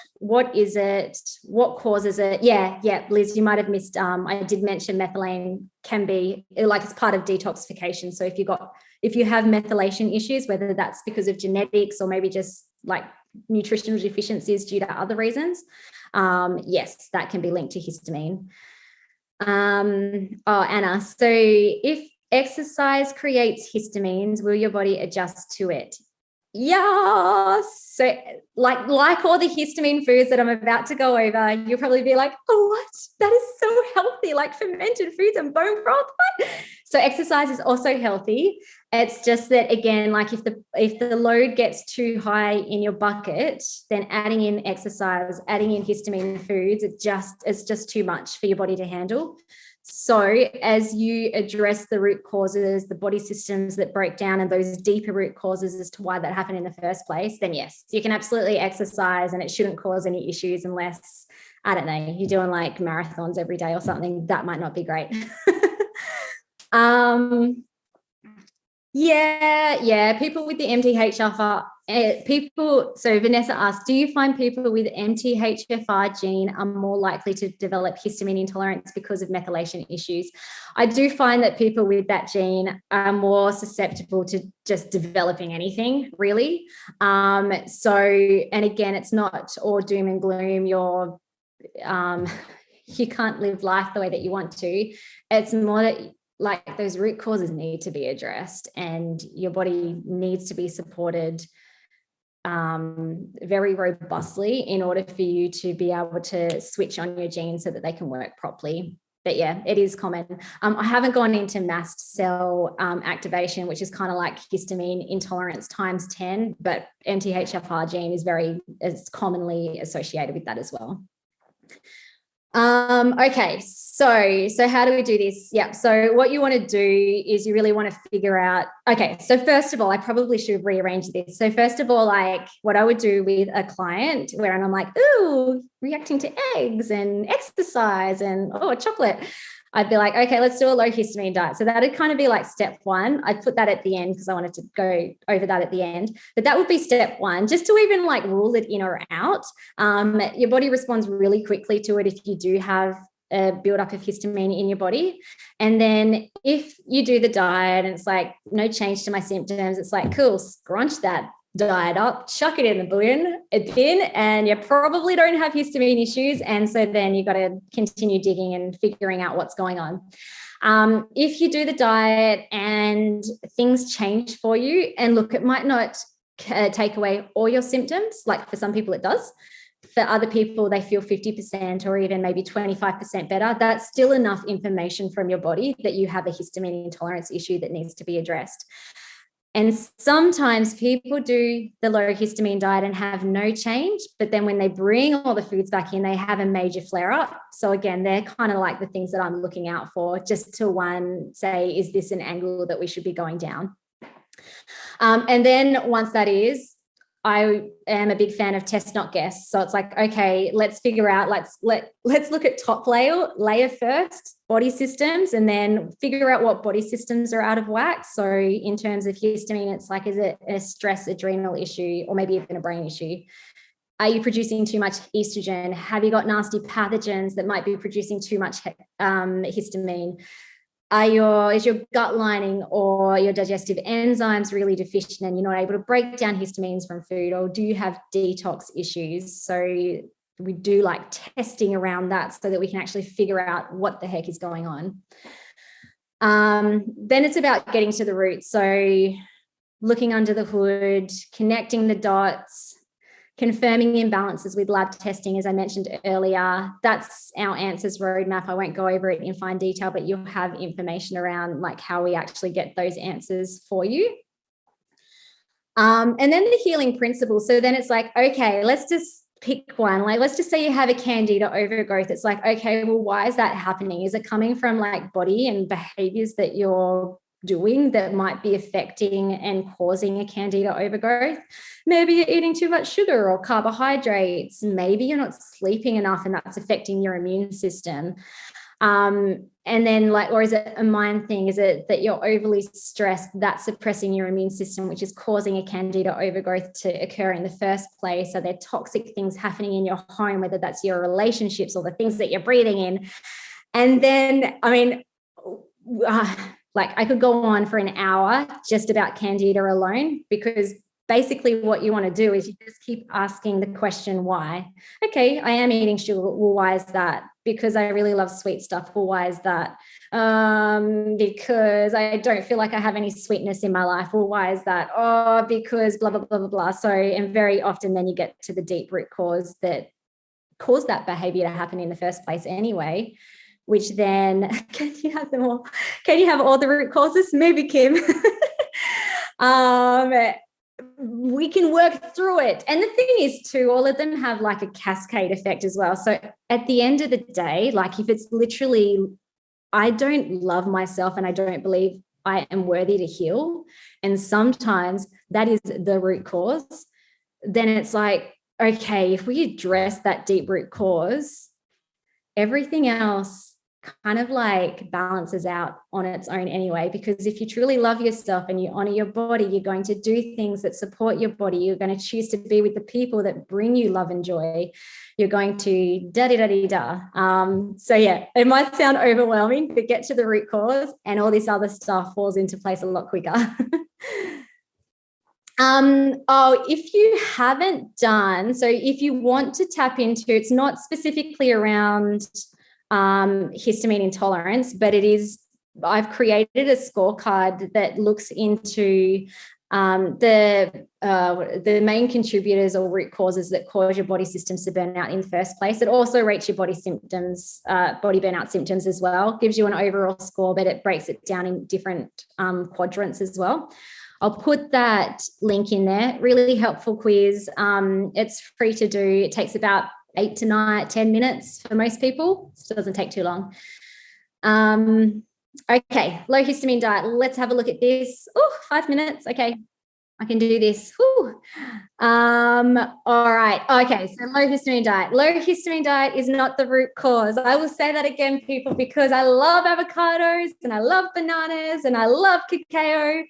is it? What causes it? Yeah, Liz, you might have missed. I did mention methylene can be like it's part of detoxification. So if you have methylation issues, whether that's because of genetics or maybe just like nutritional deficiencies due to other reasons, yes, that can be linked to histamine. Anna, so if exercise creates histamines, will your body adjust to it? Yeah. So like all the histamine foods that I'm about to go over, you'll probably be like, oh, what? That is so healthy, like fermented foods and bone broth. What? So exercise is also healthy. It's just that, again, like if the load gets too high in your bucket, then adding in exercise, adding in histamine foods, it's just too much for your body to handle. So as you address the root causes, the body systems that break down and those deeper root causes as to why that happened in the first place, then yes, you can absolutely exercise and it shouldn't cause any issues unless, I don't know, you're doing like marathons every day or something. That might not be great. People with the MTHFR, so Vanessa asked, do you find people with MTHFR gene are more likely to develop histamine intolerance because of methylation issues? I do find that people with that gene are more susceptible to just developing anything, really. And again, it's not all doom and gloom. You can't live life the way that you want to. It's more that like those root causes need to be addressed and your body needs to be supported very robustly in order for you to be able to switch on your genes so that they can work properly. But yeah, it is common. I haven't gone into mast cell activation, which is kind of like histamine intolerance times 10, but MTHFR gene is commonly associated with that as well. Okay, so how do we do this? Yeah, so what you want to do is you really want to figure out, okay, so first of all, I probably should have rearranged this. So first of all, like what I would do with a client where I'm like, ooh, reacting to eggs and exercise and a chocolate. I'd be like, okay, let's do a low histamine diet. So that'd kind of be like step one. I'd put that at the end because I wanted to go over that at the end. But that would be step one, just to even like rule it in or out. Your body responds really quickly to it if you do have a buildup of histamine in your body. And then if you do the diet and it's like no change to my symptoms, it's like, cool, scrunch that diet up, chuck it in the bin, and you probably don't have histamine issues. And so then you've got to continue digging and figuring out what's going on. If you do the diet and things change for you, and look, it might not take away all your symptoms. Like for some people it does. For other people, they feel 50% or even maybe 25% better. That's still enough information from your body that you have a histamine intolerance issue that needs to be addressed. And sometimes people do the low histamine diet and have no change, but then when they bring all the foods back in, they have a major flare up. So again, they're kind of like the things that I'm looking out for, just to say, is this an angle that we should be going down? And then once that is, I am a big fan of test, not guess. So it's like, okay, let's figure out, let's look at top layer first, body systems, and then figure out what body systems are out of whack. So in terms of histamine, it's like, is it a stress adrenal issue or maybe even a brain issue? Are you producing too much estrogen? Have you got nasty pathogens that might be producing too much histamine? Is your gut lining or your digestive enzymes really deficient and you're not able to break down histamines from food, or do you have detox issues? So we do like testing around that so that we can actually figure out what the heck is going on. Then it's about getting to the root. So looking under the hood, connecting the dots, confirming imbalances with lab testing, as I mentioned earlier. That's our answers roadmap. I won't go over it in fine detail, but you'll have information around like how we actually get those answers for you. And then the healing principle. So then it's like, okay, let's just pick one. Like, let's just say you have a candida overgrowth. It's like, okay, well, why is that happening? Is it coming from like body and behaviors that you're doing that might be affecting and causing a candida overgrowth? Maybe you're eating too much sugar or carbohydrates. Maybe you're not sleeping enough and that's affecting your immune system. And then or is it a mind thing? Is it that you're overly stressed, that's suppressing your immune system, which is causing a candida overgrowth to occur in the first place? Are there toxic things happening in your home, whether that's your relationships or the things that you're breathing in? And then, I mean, I could go on for an hour just about candida alone, because basically what you want to do is you just keep asking the question, why? Okay, I am eating sugar. Well, why is that? Because I really love sweet stuff. Well, why is that? Because I don't feel like I have any sweetness in my life. Well, why is that? Oh, because blah, blah, blah, blah, blah. So, and very often then you get to the deep root cause that caused that behavior to happen in the first place anyway, which then, can you have them all? Can you have all the root causes? Maybe, Kim. We can work through it. And the thing is too, all of them have like a cascade effect as well. So at the end of the day, like if it's literally, I don't love myself and I don't believe I am worthy to heal, and sometimes that is the root cause, then it's like, okay, if we address that deep root cause, everything else kind of like balances out on its own anyway. Because if you truly love yourself and you honor your body, you're going to do things that support your body. You're going to choose to be with the people that bring you love and joy. You're going to da-di-da-di-da. So yeah, it might sound overwhelming, but get to the root cause and all this other stuff falls into place a lot quicker. If you haven't done, so if you want to tap into, it's not specifically around histamine intolerance, but it is, I've created a scorecard that looks into The main contributors or root causes that cause your body systems to burn out in the first place. It also rates your body symptoms, body burnout symptoms as well. Gives you an overall score, but it breaks it down in different quadrants as well. I'll put that link in there. Really helpful quiz. It's free to do. It takes about 8 to 10 minutes for most people. It doesn't take too long. Okay, low histamine diet. Let's have a look at this. Oh, 5 minutes. Okay, I can do this. Whew. All right. Okay, so low histamine diet. Low histamine diet is not the root cause. I will say that again, people, because I love avocados and I love bananas and I love cacao.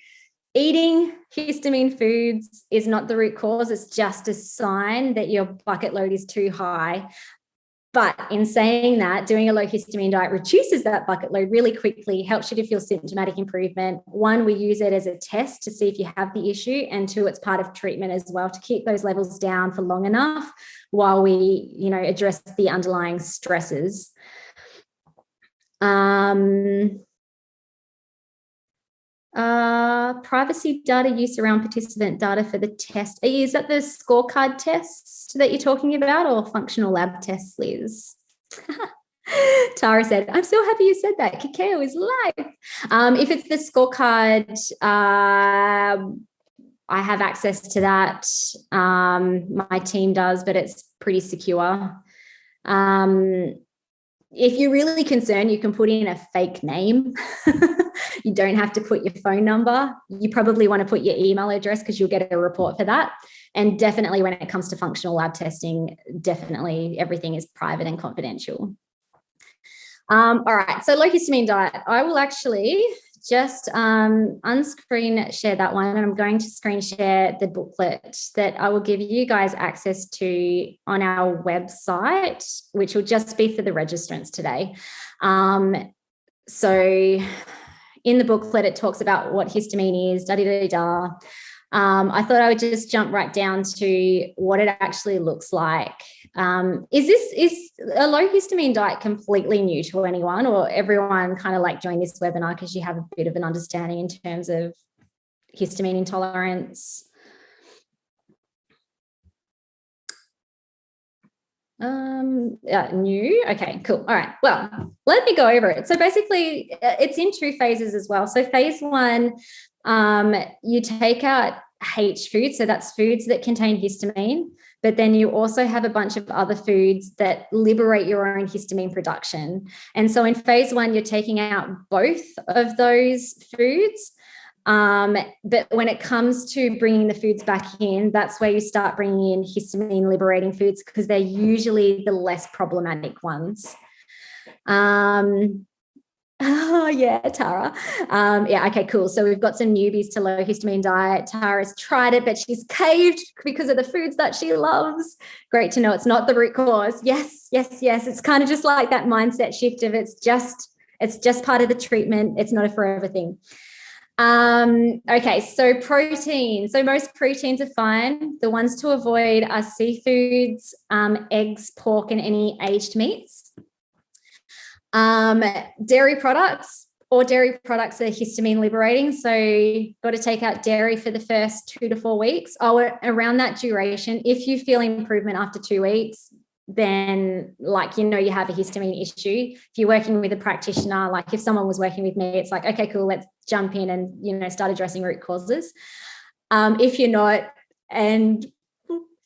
Eating histamine foods is not the root cause. It's just a sign that your bucket load is too high. But in saying that, doing a low histamine diet reduces that bucket load really quickly, helps you to feel symptomatic improvement. 1, we use it as a test to see if you have the issue. And 2, it's part of treatment as well to keep those levels down for long enough while we, address the underlying stresses. Privacy data use around participant data for the test. Is that the scorecard test that you're talking about or functional lab tests, Liz? Tara said, I'm so happy you said that. Cacao is life. If it's the scorecard, I have access to that. My team does, but it's pretty secure. If you're really concerned, you can put in a fake name. You don't have to put your phone number. You probably want to put your email address because you'll get a report for that. And definitely when it comes to functional lab testing, definitely everything is private and confidential. All right, so low histamine diet. I will actually just unscreen share that one, and I'm going to screen share the booklet that I will give you guys access to on our website, which will just be for the registrants today. So in the booklet, it talks about what histamine is, da-da-da-da. I thought I would just jump right down to what it actually looks like. Is a low histamine diet completely new to anyone, or everyone kind of like join this webinar because you have a bit of an understanding in terms of histamine intolerance? New. Okay, cool. All right. Well, let me go over it. So basically, it's in 2 phases as well. So phase 1, you take out H foods, so that's foods that contain histamine, but then you also have a bunch of other foods that liberate your own histamine production. And so in phase 1, you're taking out both of those foods. But when it comes to bringing the foods back in, that's where you start bringing in histamine liberating foods because they're usually the less problematic ones. Oh, yeah, Tara. Yeah, okay, cool. So we've got some newbies to low histamine diet. Tara's tried it, but she's caved because of the foods that she loves. Great to know it's not the root cause. Yes. It's kind of just like that mindset shift of it's just part of the treatment. It's not a forever thing. Okay, so protein. So most proteins are fine. The ones to avoid are seafoods, eggs, pork, and any aged meats. Dairy products are histamine liberating. So you've got to take out dairy for the first 2 to 4 weeks. Around that duration, if you feel improvement after 2 weeks, then you have a histamine issue. If you're working with a practitioner, like if someone was working with me, it's like, okay, cool, let's jump in and, start addressing root causes. If you're not, and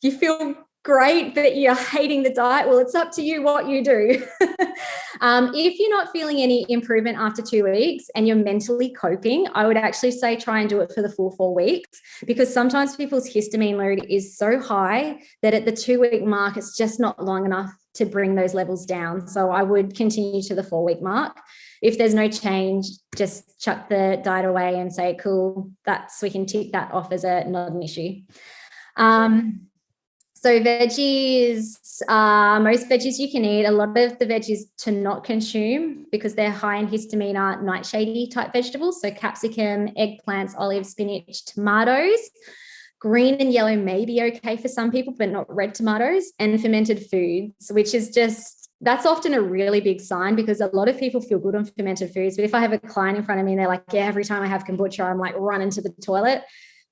you feel great but you're hating the diet, well, it's up to you what you do. If you're not feeling any improvement after 2 weeks and you're mentally coping, I would actually say try and do it for the full 4 weeks, because sometimes people's histamine load is so high that at the 2-week mark, it's just not long enough to bring those levels down. So I would continue to the 4-week mark. If there's no change, just chuck the diet away and say, cool, we can tick that off as not an issue. So veggies, most veggies you can eat. A lot of the veggies to not consume because they're high in histamine are nightshady type vegetables. So capsicum, eggplants, olives, spinach, tomatoes. Green and yellow may be okay for some people, but not red tomatoes. And fermented foods, which is that's often a really big sign, because a lot of people feel good on fermented foods. But if I have a client in front of me and they're like, yeah, every time I have kombucha, I'm like running to the toilet.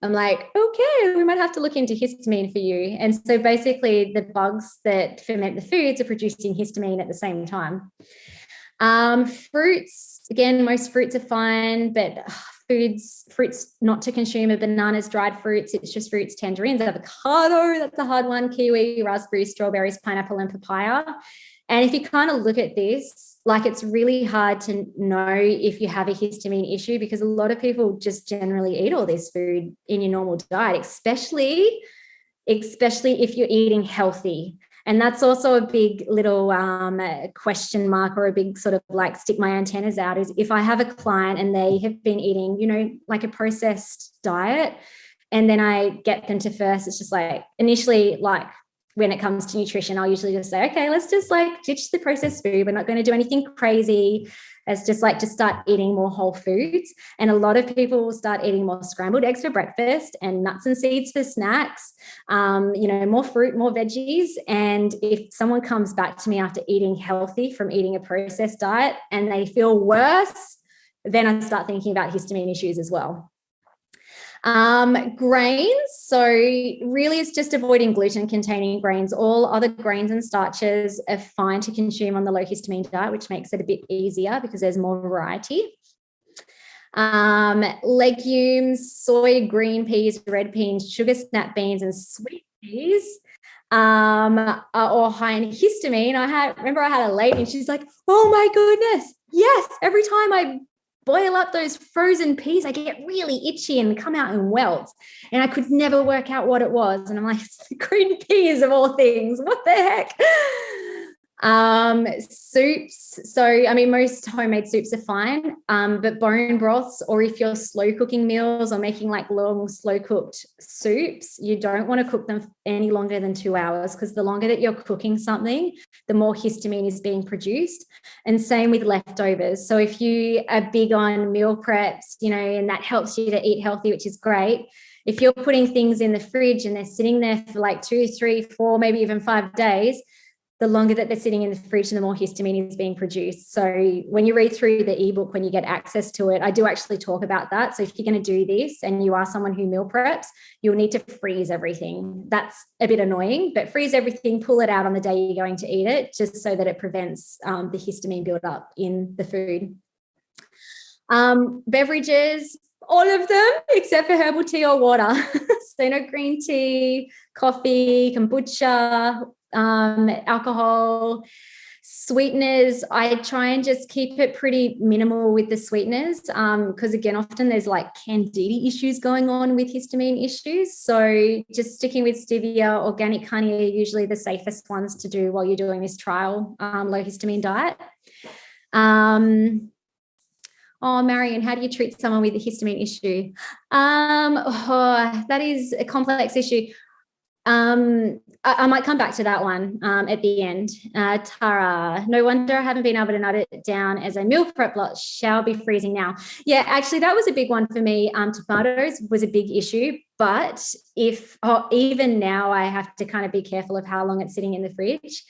I'm like, okay, we might have to look into histamine for you. And so basically the bugs that ferment the foods are producing histamine at the same time. Fruits, again, most fruits are fine, but fruits not to consume are bananas, dried fruits, citrus fruits, tangerines, avocado, that's a hard one, kiwi, raspberries, strawberries, pineapple, and papaya. And if you kind of look at this, like it's really hard to know if you have a histamine issue because a lot of people just generally eat all this food in your normal diet, especially if you're eating healthy. And that's also a big little question mark or a big sort of like stick my antennas out is if I have a client and they have been eating, you know, like a processed diet, and then I get them to first, it's just like initially like when it comes to nutrition, I'll usually just say, okay, let's just like ditch the processed food. We're not going to do anything crazy. It's just like to start eating more whole foods. And a lot of people will start eating more scrambled eggs for breakfast and nuts and seeds for snacks, you know, more fruit, more veggies. And if someone comes back to me after eating healthy from eating a processed diet and they feel worse, then I start thinking about histamine issues as well. Grains. So really it's just avoiding gluten containing grains. All other grains and starches are fine to consume on the low histamine diet, which makes it a bit easier because there's more variety. Legumes, soy, green peas, red beans, sugar snap beans, and sweet peas are all high in histamine. I had a lady and she's like, oh my goodness, yes, every time I boil up those frozen peas, I get really itchy and come out in welts. And I could never work out what it was. And I'm like, it's the green peas of all things. What the heck? Soups. So, I mean, most homemade soups are fine, but bone broths, or if you're slow cooking meals or making like long, slow cooked soups, you don't want to cook them any longer than 2 hours because the longer that you're cooking something, the more histamine is being produced. And same with leftovers. So if you are big on meal preps, you know, and that helps you to eat healthy, which is great. If you're putting things in the fridge and they're sitting there for like 2, 3, 4, maybe even 5 days, the longer that they're sitting in the fridge, the more histamine is being produced. So when you read through the ebook, when you get access to it, I do actually talk about that. So if you're going to do this and you are someone who meal preps, you'll need to freeze everything. That's a bit annoying, but freeze everything, pull it out on the day you're going to eat it, just so that it prevents the histamine buildup in the food. Beverages, all of them except for herbal tea or water. So no green tea, coffee, kombucha, alcohol, sweeteners. I try and just keep it pretty minimal with the sweeteners because again, often there's like candida issues going on with histamine issues. So just sticking with stevia, organic honey are usually the safest ones to do while you're doing this trial low histamine diet. Oh, Marion, how do you treat someone with a histamine issue? That is a complex issue. I might come back to that one at the end. Tara, no wonder I haven't been able to note it down as a meal prep lot. Shall be freezing now. Yeah, actually, that was a big one for me. Tomatoes was a big issue, but even now I have to kind of be careful of how long it's sitting in the fridge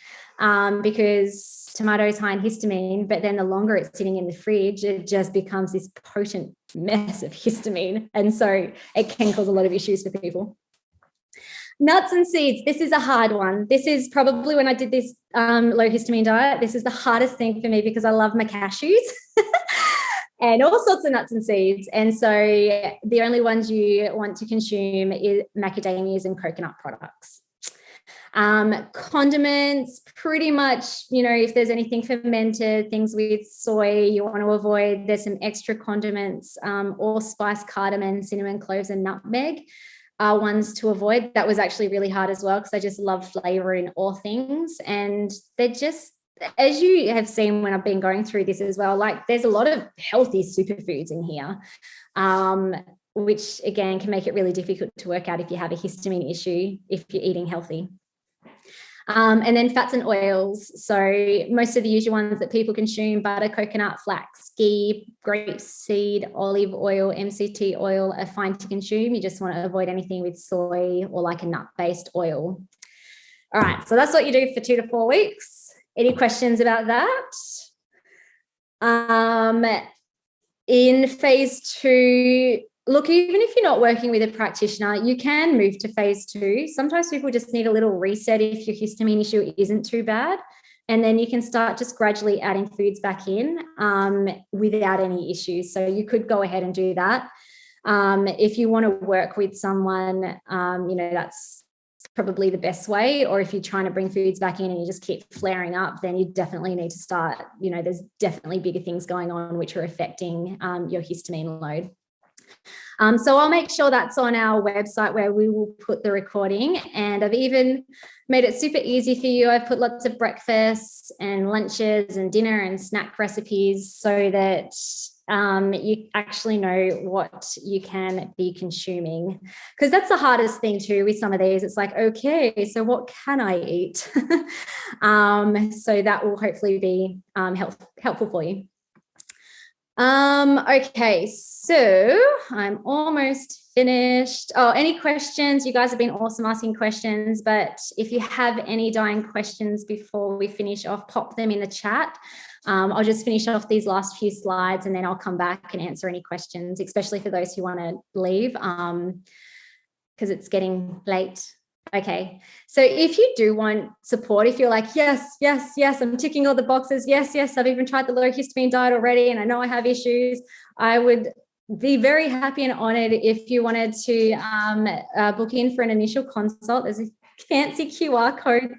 because tomatoes high in histamine, but then the longer it's sitting in the fridge, it just becomes this potent mess of histamine. And so it can cause a lot of issues for people. Nuts and seeds. This is a hard one. This is probably when I did this low histamine diet, this is the hardest thing for me because I love my cashews and all sorts of nuts and seeds. And so the only ones you want to consume is macadamias and coconut products. Condiments, pretty much, you know, if there's anything fermented, things with soy, you want to avoid. There's some extra condiments, allspice, cardamom, cinnamon, cloves, and nutmeg. Are ones to avoid. That was actually really hard as well because I just love flavor in all things. And they're just, as you have seen when I've been going through this as well, like there's a lot of healthy superfoods in here, which again can make it really difficult to work out if you have a histamine issue, if you're eating healthy. And then fats and oils. So most of the usual ones that people consume, butter, coconut, flax, ghee, grapeseed, olive oil, MCT oil are fine to consume. You just want to avoid anything with soy or like a nut-based oil. All right, so that's what you do for 2 to 4 weeks. Any questions about that? In phase 2, Look, even if you're not working with a practitioner, you can move to phase 2. Sometimes people just need a little reset if your histamine issue isn't too bad. And then you can start just gradually adding foods back in without any issues. So you could go ahead and do that. If you want to work with someone, that's probably the best way. Or if you're trying to bring foods back in and you just keep flaring up, then you definitely need to start, there's definitely bigger things going on which are affecting your histamine load. So I'll make sure that's on our website where we will put the recording. And I've even made it super easy for you. I've put lots of breakfasts and lunches and dinner and snack recipes so that you actually know what you can be consuming. Because that's the hardest thing too with some of these. It's like, okay, so what can I eat? So that will hopefully be helpful for you. Okay, so I'm almost finished. Oh, any questions? You guys have been awesome asking questions, but if you have any dying questions before we finish off, pop them in the chat. I'll just finish off these last few slides and then I'll come back and answer any questions, especially for those who want to leave, because it's getting late. Okay, so if you do want support, if you're like, yes, I'm ticking all the boxes, yes, I've even tried the low histamine diet already and I know I have issues, I would be very happy and honored if you wanted to book in for an initial consult. There's a fancy QR code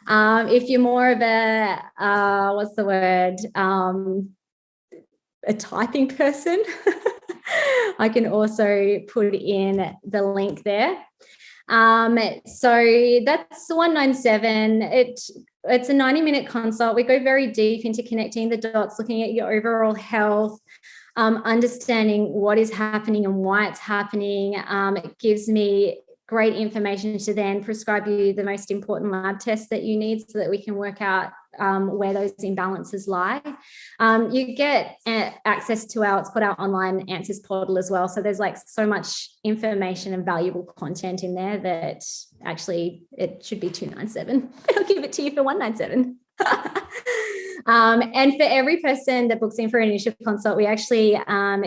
there. If you're more of a, a typing person, I can also put in the link there. So that's 197. It's a 90-minute consult. We go very deep into connecting the dots, looking at your overall health, understanding what is happening and why it's happening. It gives me great information to then prescribe you the most important lab tests that you need so that we can work out where those imbalances lie. You get access to it's called our online answers portal as well. So there's like so much information and valuable content in there that actually it should be 297. I'll give it to you for 197. And for every person that books in for an initial consult, we actually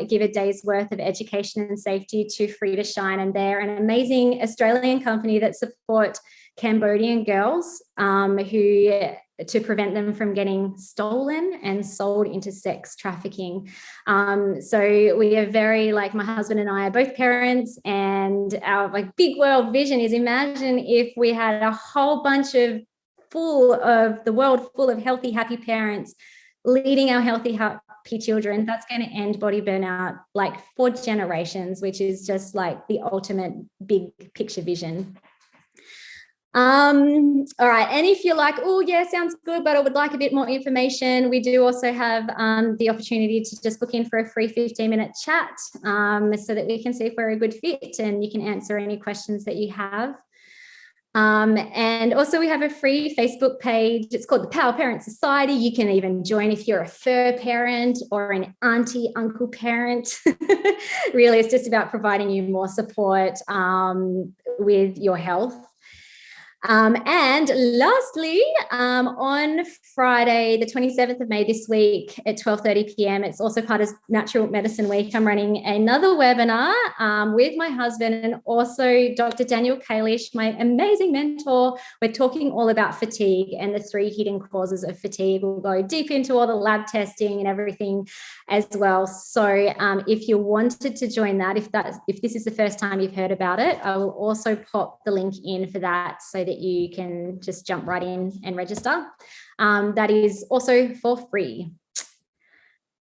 give a day's worth of education and safety to Free to Shine. And they're an amazing Australian company that support Cambodian girls to prevent them from getting stolen and sold into sex trafficking. So we are very, like, my husband and I are both parents, and our big world vision is, imagine if we had a whole bunch of the world full of healthy, happy parents leading our healthy, happy children. That's going to end body burnout for generations, which is just the ultimate big picture vision. All right. And if you're like, oh yeah, sounds good, but I would like a bit more information, we do also have the opportunity to just book in for a free 15-minute chat so that we can see if we're a good fit and you can answer any questions that you have. And also we have a free Facebook page. It's called the Power Parent Society. You can even join if you're a fur parent or an auntie, uncle parent. Really, it's just about providing you more support with your health. And lastly, on Friday, the 27th of May this week at 12:30 p.m, it's also part of Natural Medicine Week. I'm running another webinar with my husband and also Dr. Daniel Kalish, my amazing mentor. We're talking all about fatigue and the 3 hidden causes of fatigue. We'll go deep into all the lab testing and everything as well. So if you wanted to join that, if this is the first time you've heard about it, I will also pop the link in for that so that you can just jump right in and register. That is also for free.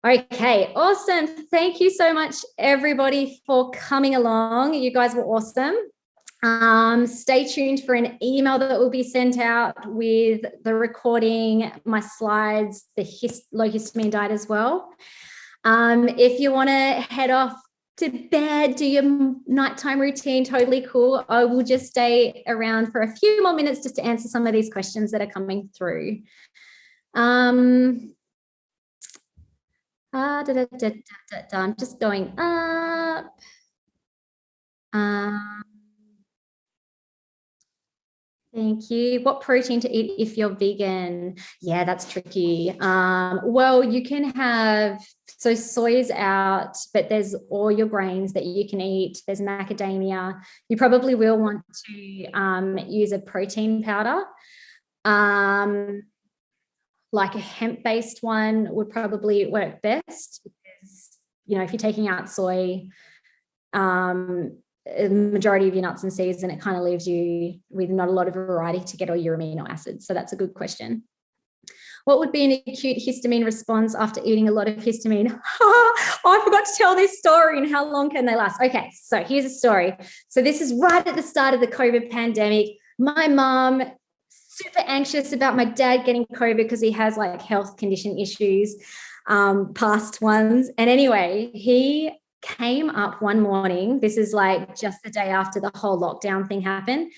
Okay, awesome. Thank you so much, everybody, for coming along. You guys were awesome. Stay tuned for an email that will be sent out with the recording, my slides, the low histamine diet as well. If you want to head off to bed, do your nighttime routine, totally cool. I will just stay around for a few more minutes just to answer some of these questions that are coming through. I'm just going up. Thank you. What protein to eat if you're vegan? Yeah, that's tricky. Well, you can have, so soy's out, but there's all your grains that you can eat. There's macadamia. You probably will want to use a protein powder. Like a hemp-based one would probably work best because, if you're taking out soy, a majority of your nuts and seeds, and it kind of leaves you with not a lot of variety to get all your amino acids. So that's a good question. What would be an acute histamine response after eating a lot of histamine? I forgot to tell this story, and how long can they last? Okay, so here's a story. So this is right at the start of the COVID pandemic. My mom, super anxious about my dad getting COVID because he has like health condition issues, past ones. And anyway, he came up one morning, this is like just the day after the whole lockdown thing happened,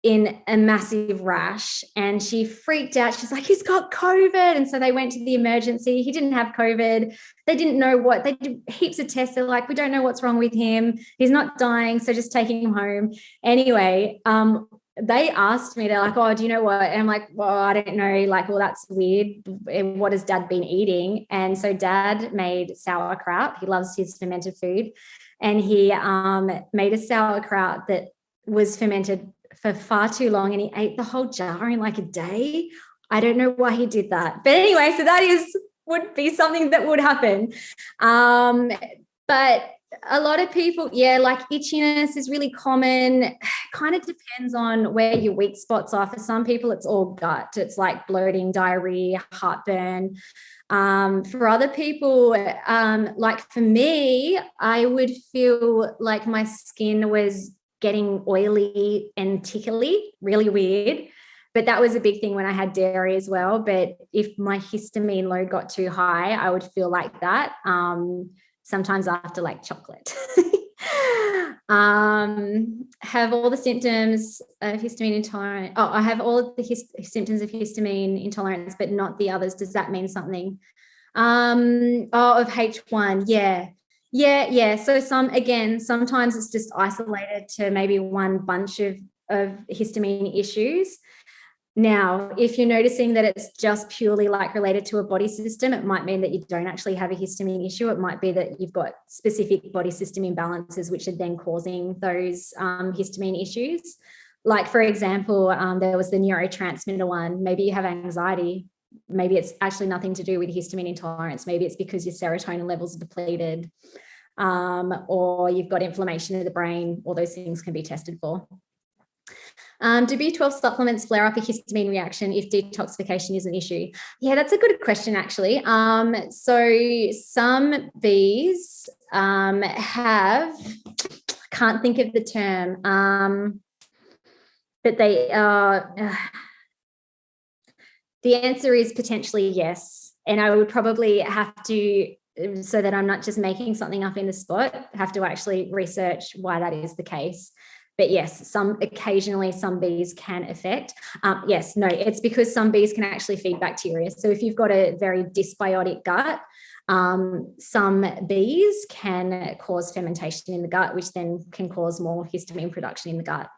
in a massive rash, and she freaked out. She's like, he's got COVID. And so they went to the emergency. He didn't have COVID. They didn't know what, they did heaps of tests. They're like, we don't know what's wrong with him. He's not dying, so just taking him home. Anyway, they asked me, they're like, oh, do you know what? And I'm like, well, I don't know. Like, well, that's weird. What has Dad been eating? And so Dad made sauerkraut. He loves his fermented food. And he made a sauerkraut that was fermented for far too long. And he ate the whole jar in like a day. I don't know why he did that. But anyway, so that would be something that would happen. But a lot of people, like itchiness is really common. Kind of depends on where your weak spots are. For some people, it's all gut. It's like bloating, diarrhea, heartburn. For other people, like for me, I would feel like my skin was getting oily and tickly, really weird. But that was a big thing when I had dairy as well. But if my histamine load got too high, I would feel like that. Sometimes after like chocolate. Have all the symptoms of histamine intolerance. Oh, I have all of the symptoms of histamine intolerance, but not the others. Does that mean something? Of H1. Yeah. So sometimes it's just isolated to maybe one bunch of histamine issues. Now, if you're noticing that it's just purely like related to a body system, it might mean that you don't actually have a histamine issue. It might be that you've got specific body system imbalances, which are then causing those histamine issues. Like, for example, there was the neurotransmitter one. Maybe you have anxiety. Maybe it's actually nothing to do with histamine intolerance. Maybe it's because your serotonin levels are depleted, or you've got inflammation of the brain. All those things can be tested for. Do B12 supplements flare up a histamine reaction if detoxification is an issue? Yeah, that's a good question, actually. So some bees can't think of the term, but they are, the answer is potentially yes. And I would probably have to, so that I'm not just making something up in the spot, have to actually research why that is the case. But yes, occasionally some bees can affect. It's because some bees can actually feed bacteria. So if you've got a very dysbiotic gut, some bees can cause fermentation in the gut, which then can cause more histamine production in the gut.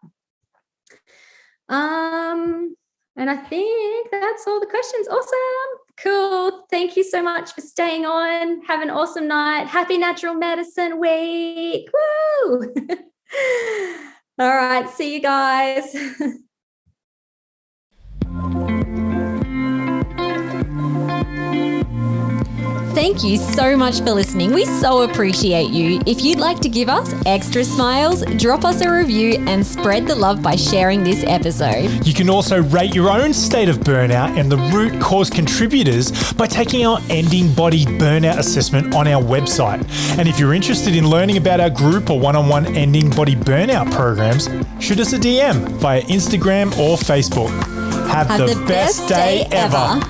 And I think that's all the questions. Awesome. Cool. Thank you so much for staying on. Have an awesome night. Happy Natural Medicine Week. Woo! All right. See you guys. Thank you so much for listening. We so appreciate you. If you'd like to give us extra smiles, drop us a review and spread the love by sharing this episode. You can also rate your own state of burnout and the root cause contributors by taking our Ending Body Burnout assessment on our website. And if you're interested in learning about our group or one-on-one Ending Body Burnout programs, shoot us a DM via Instagram or Facebook. Have the best day ever.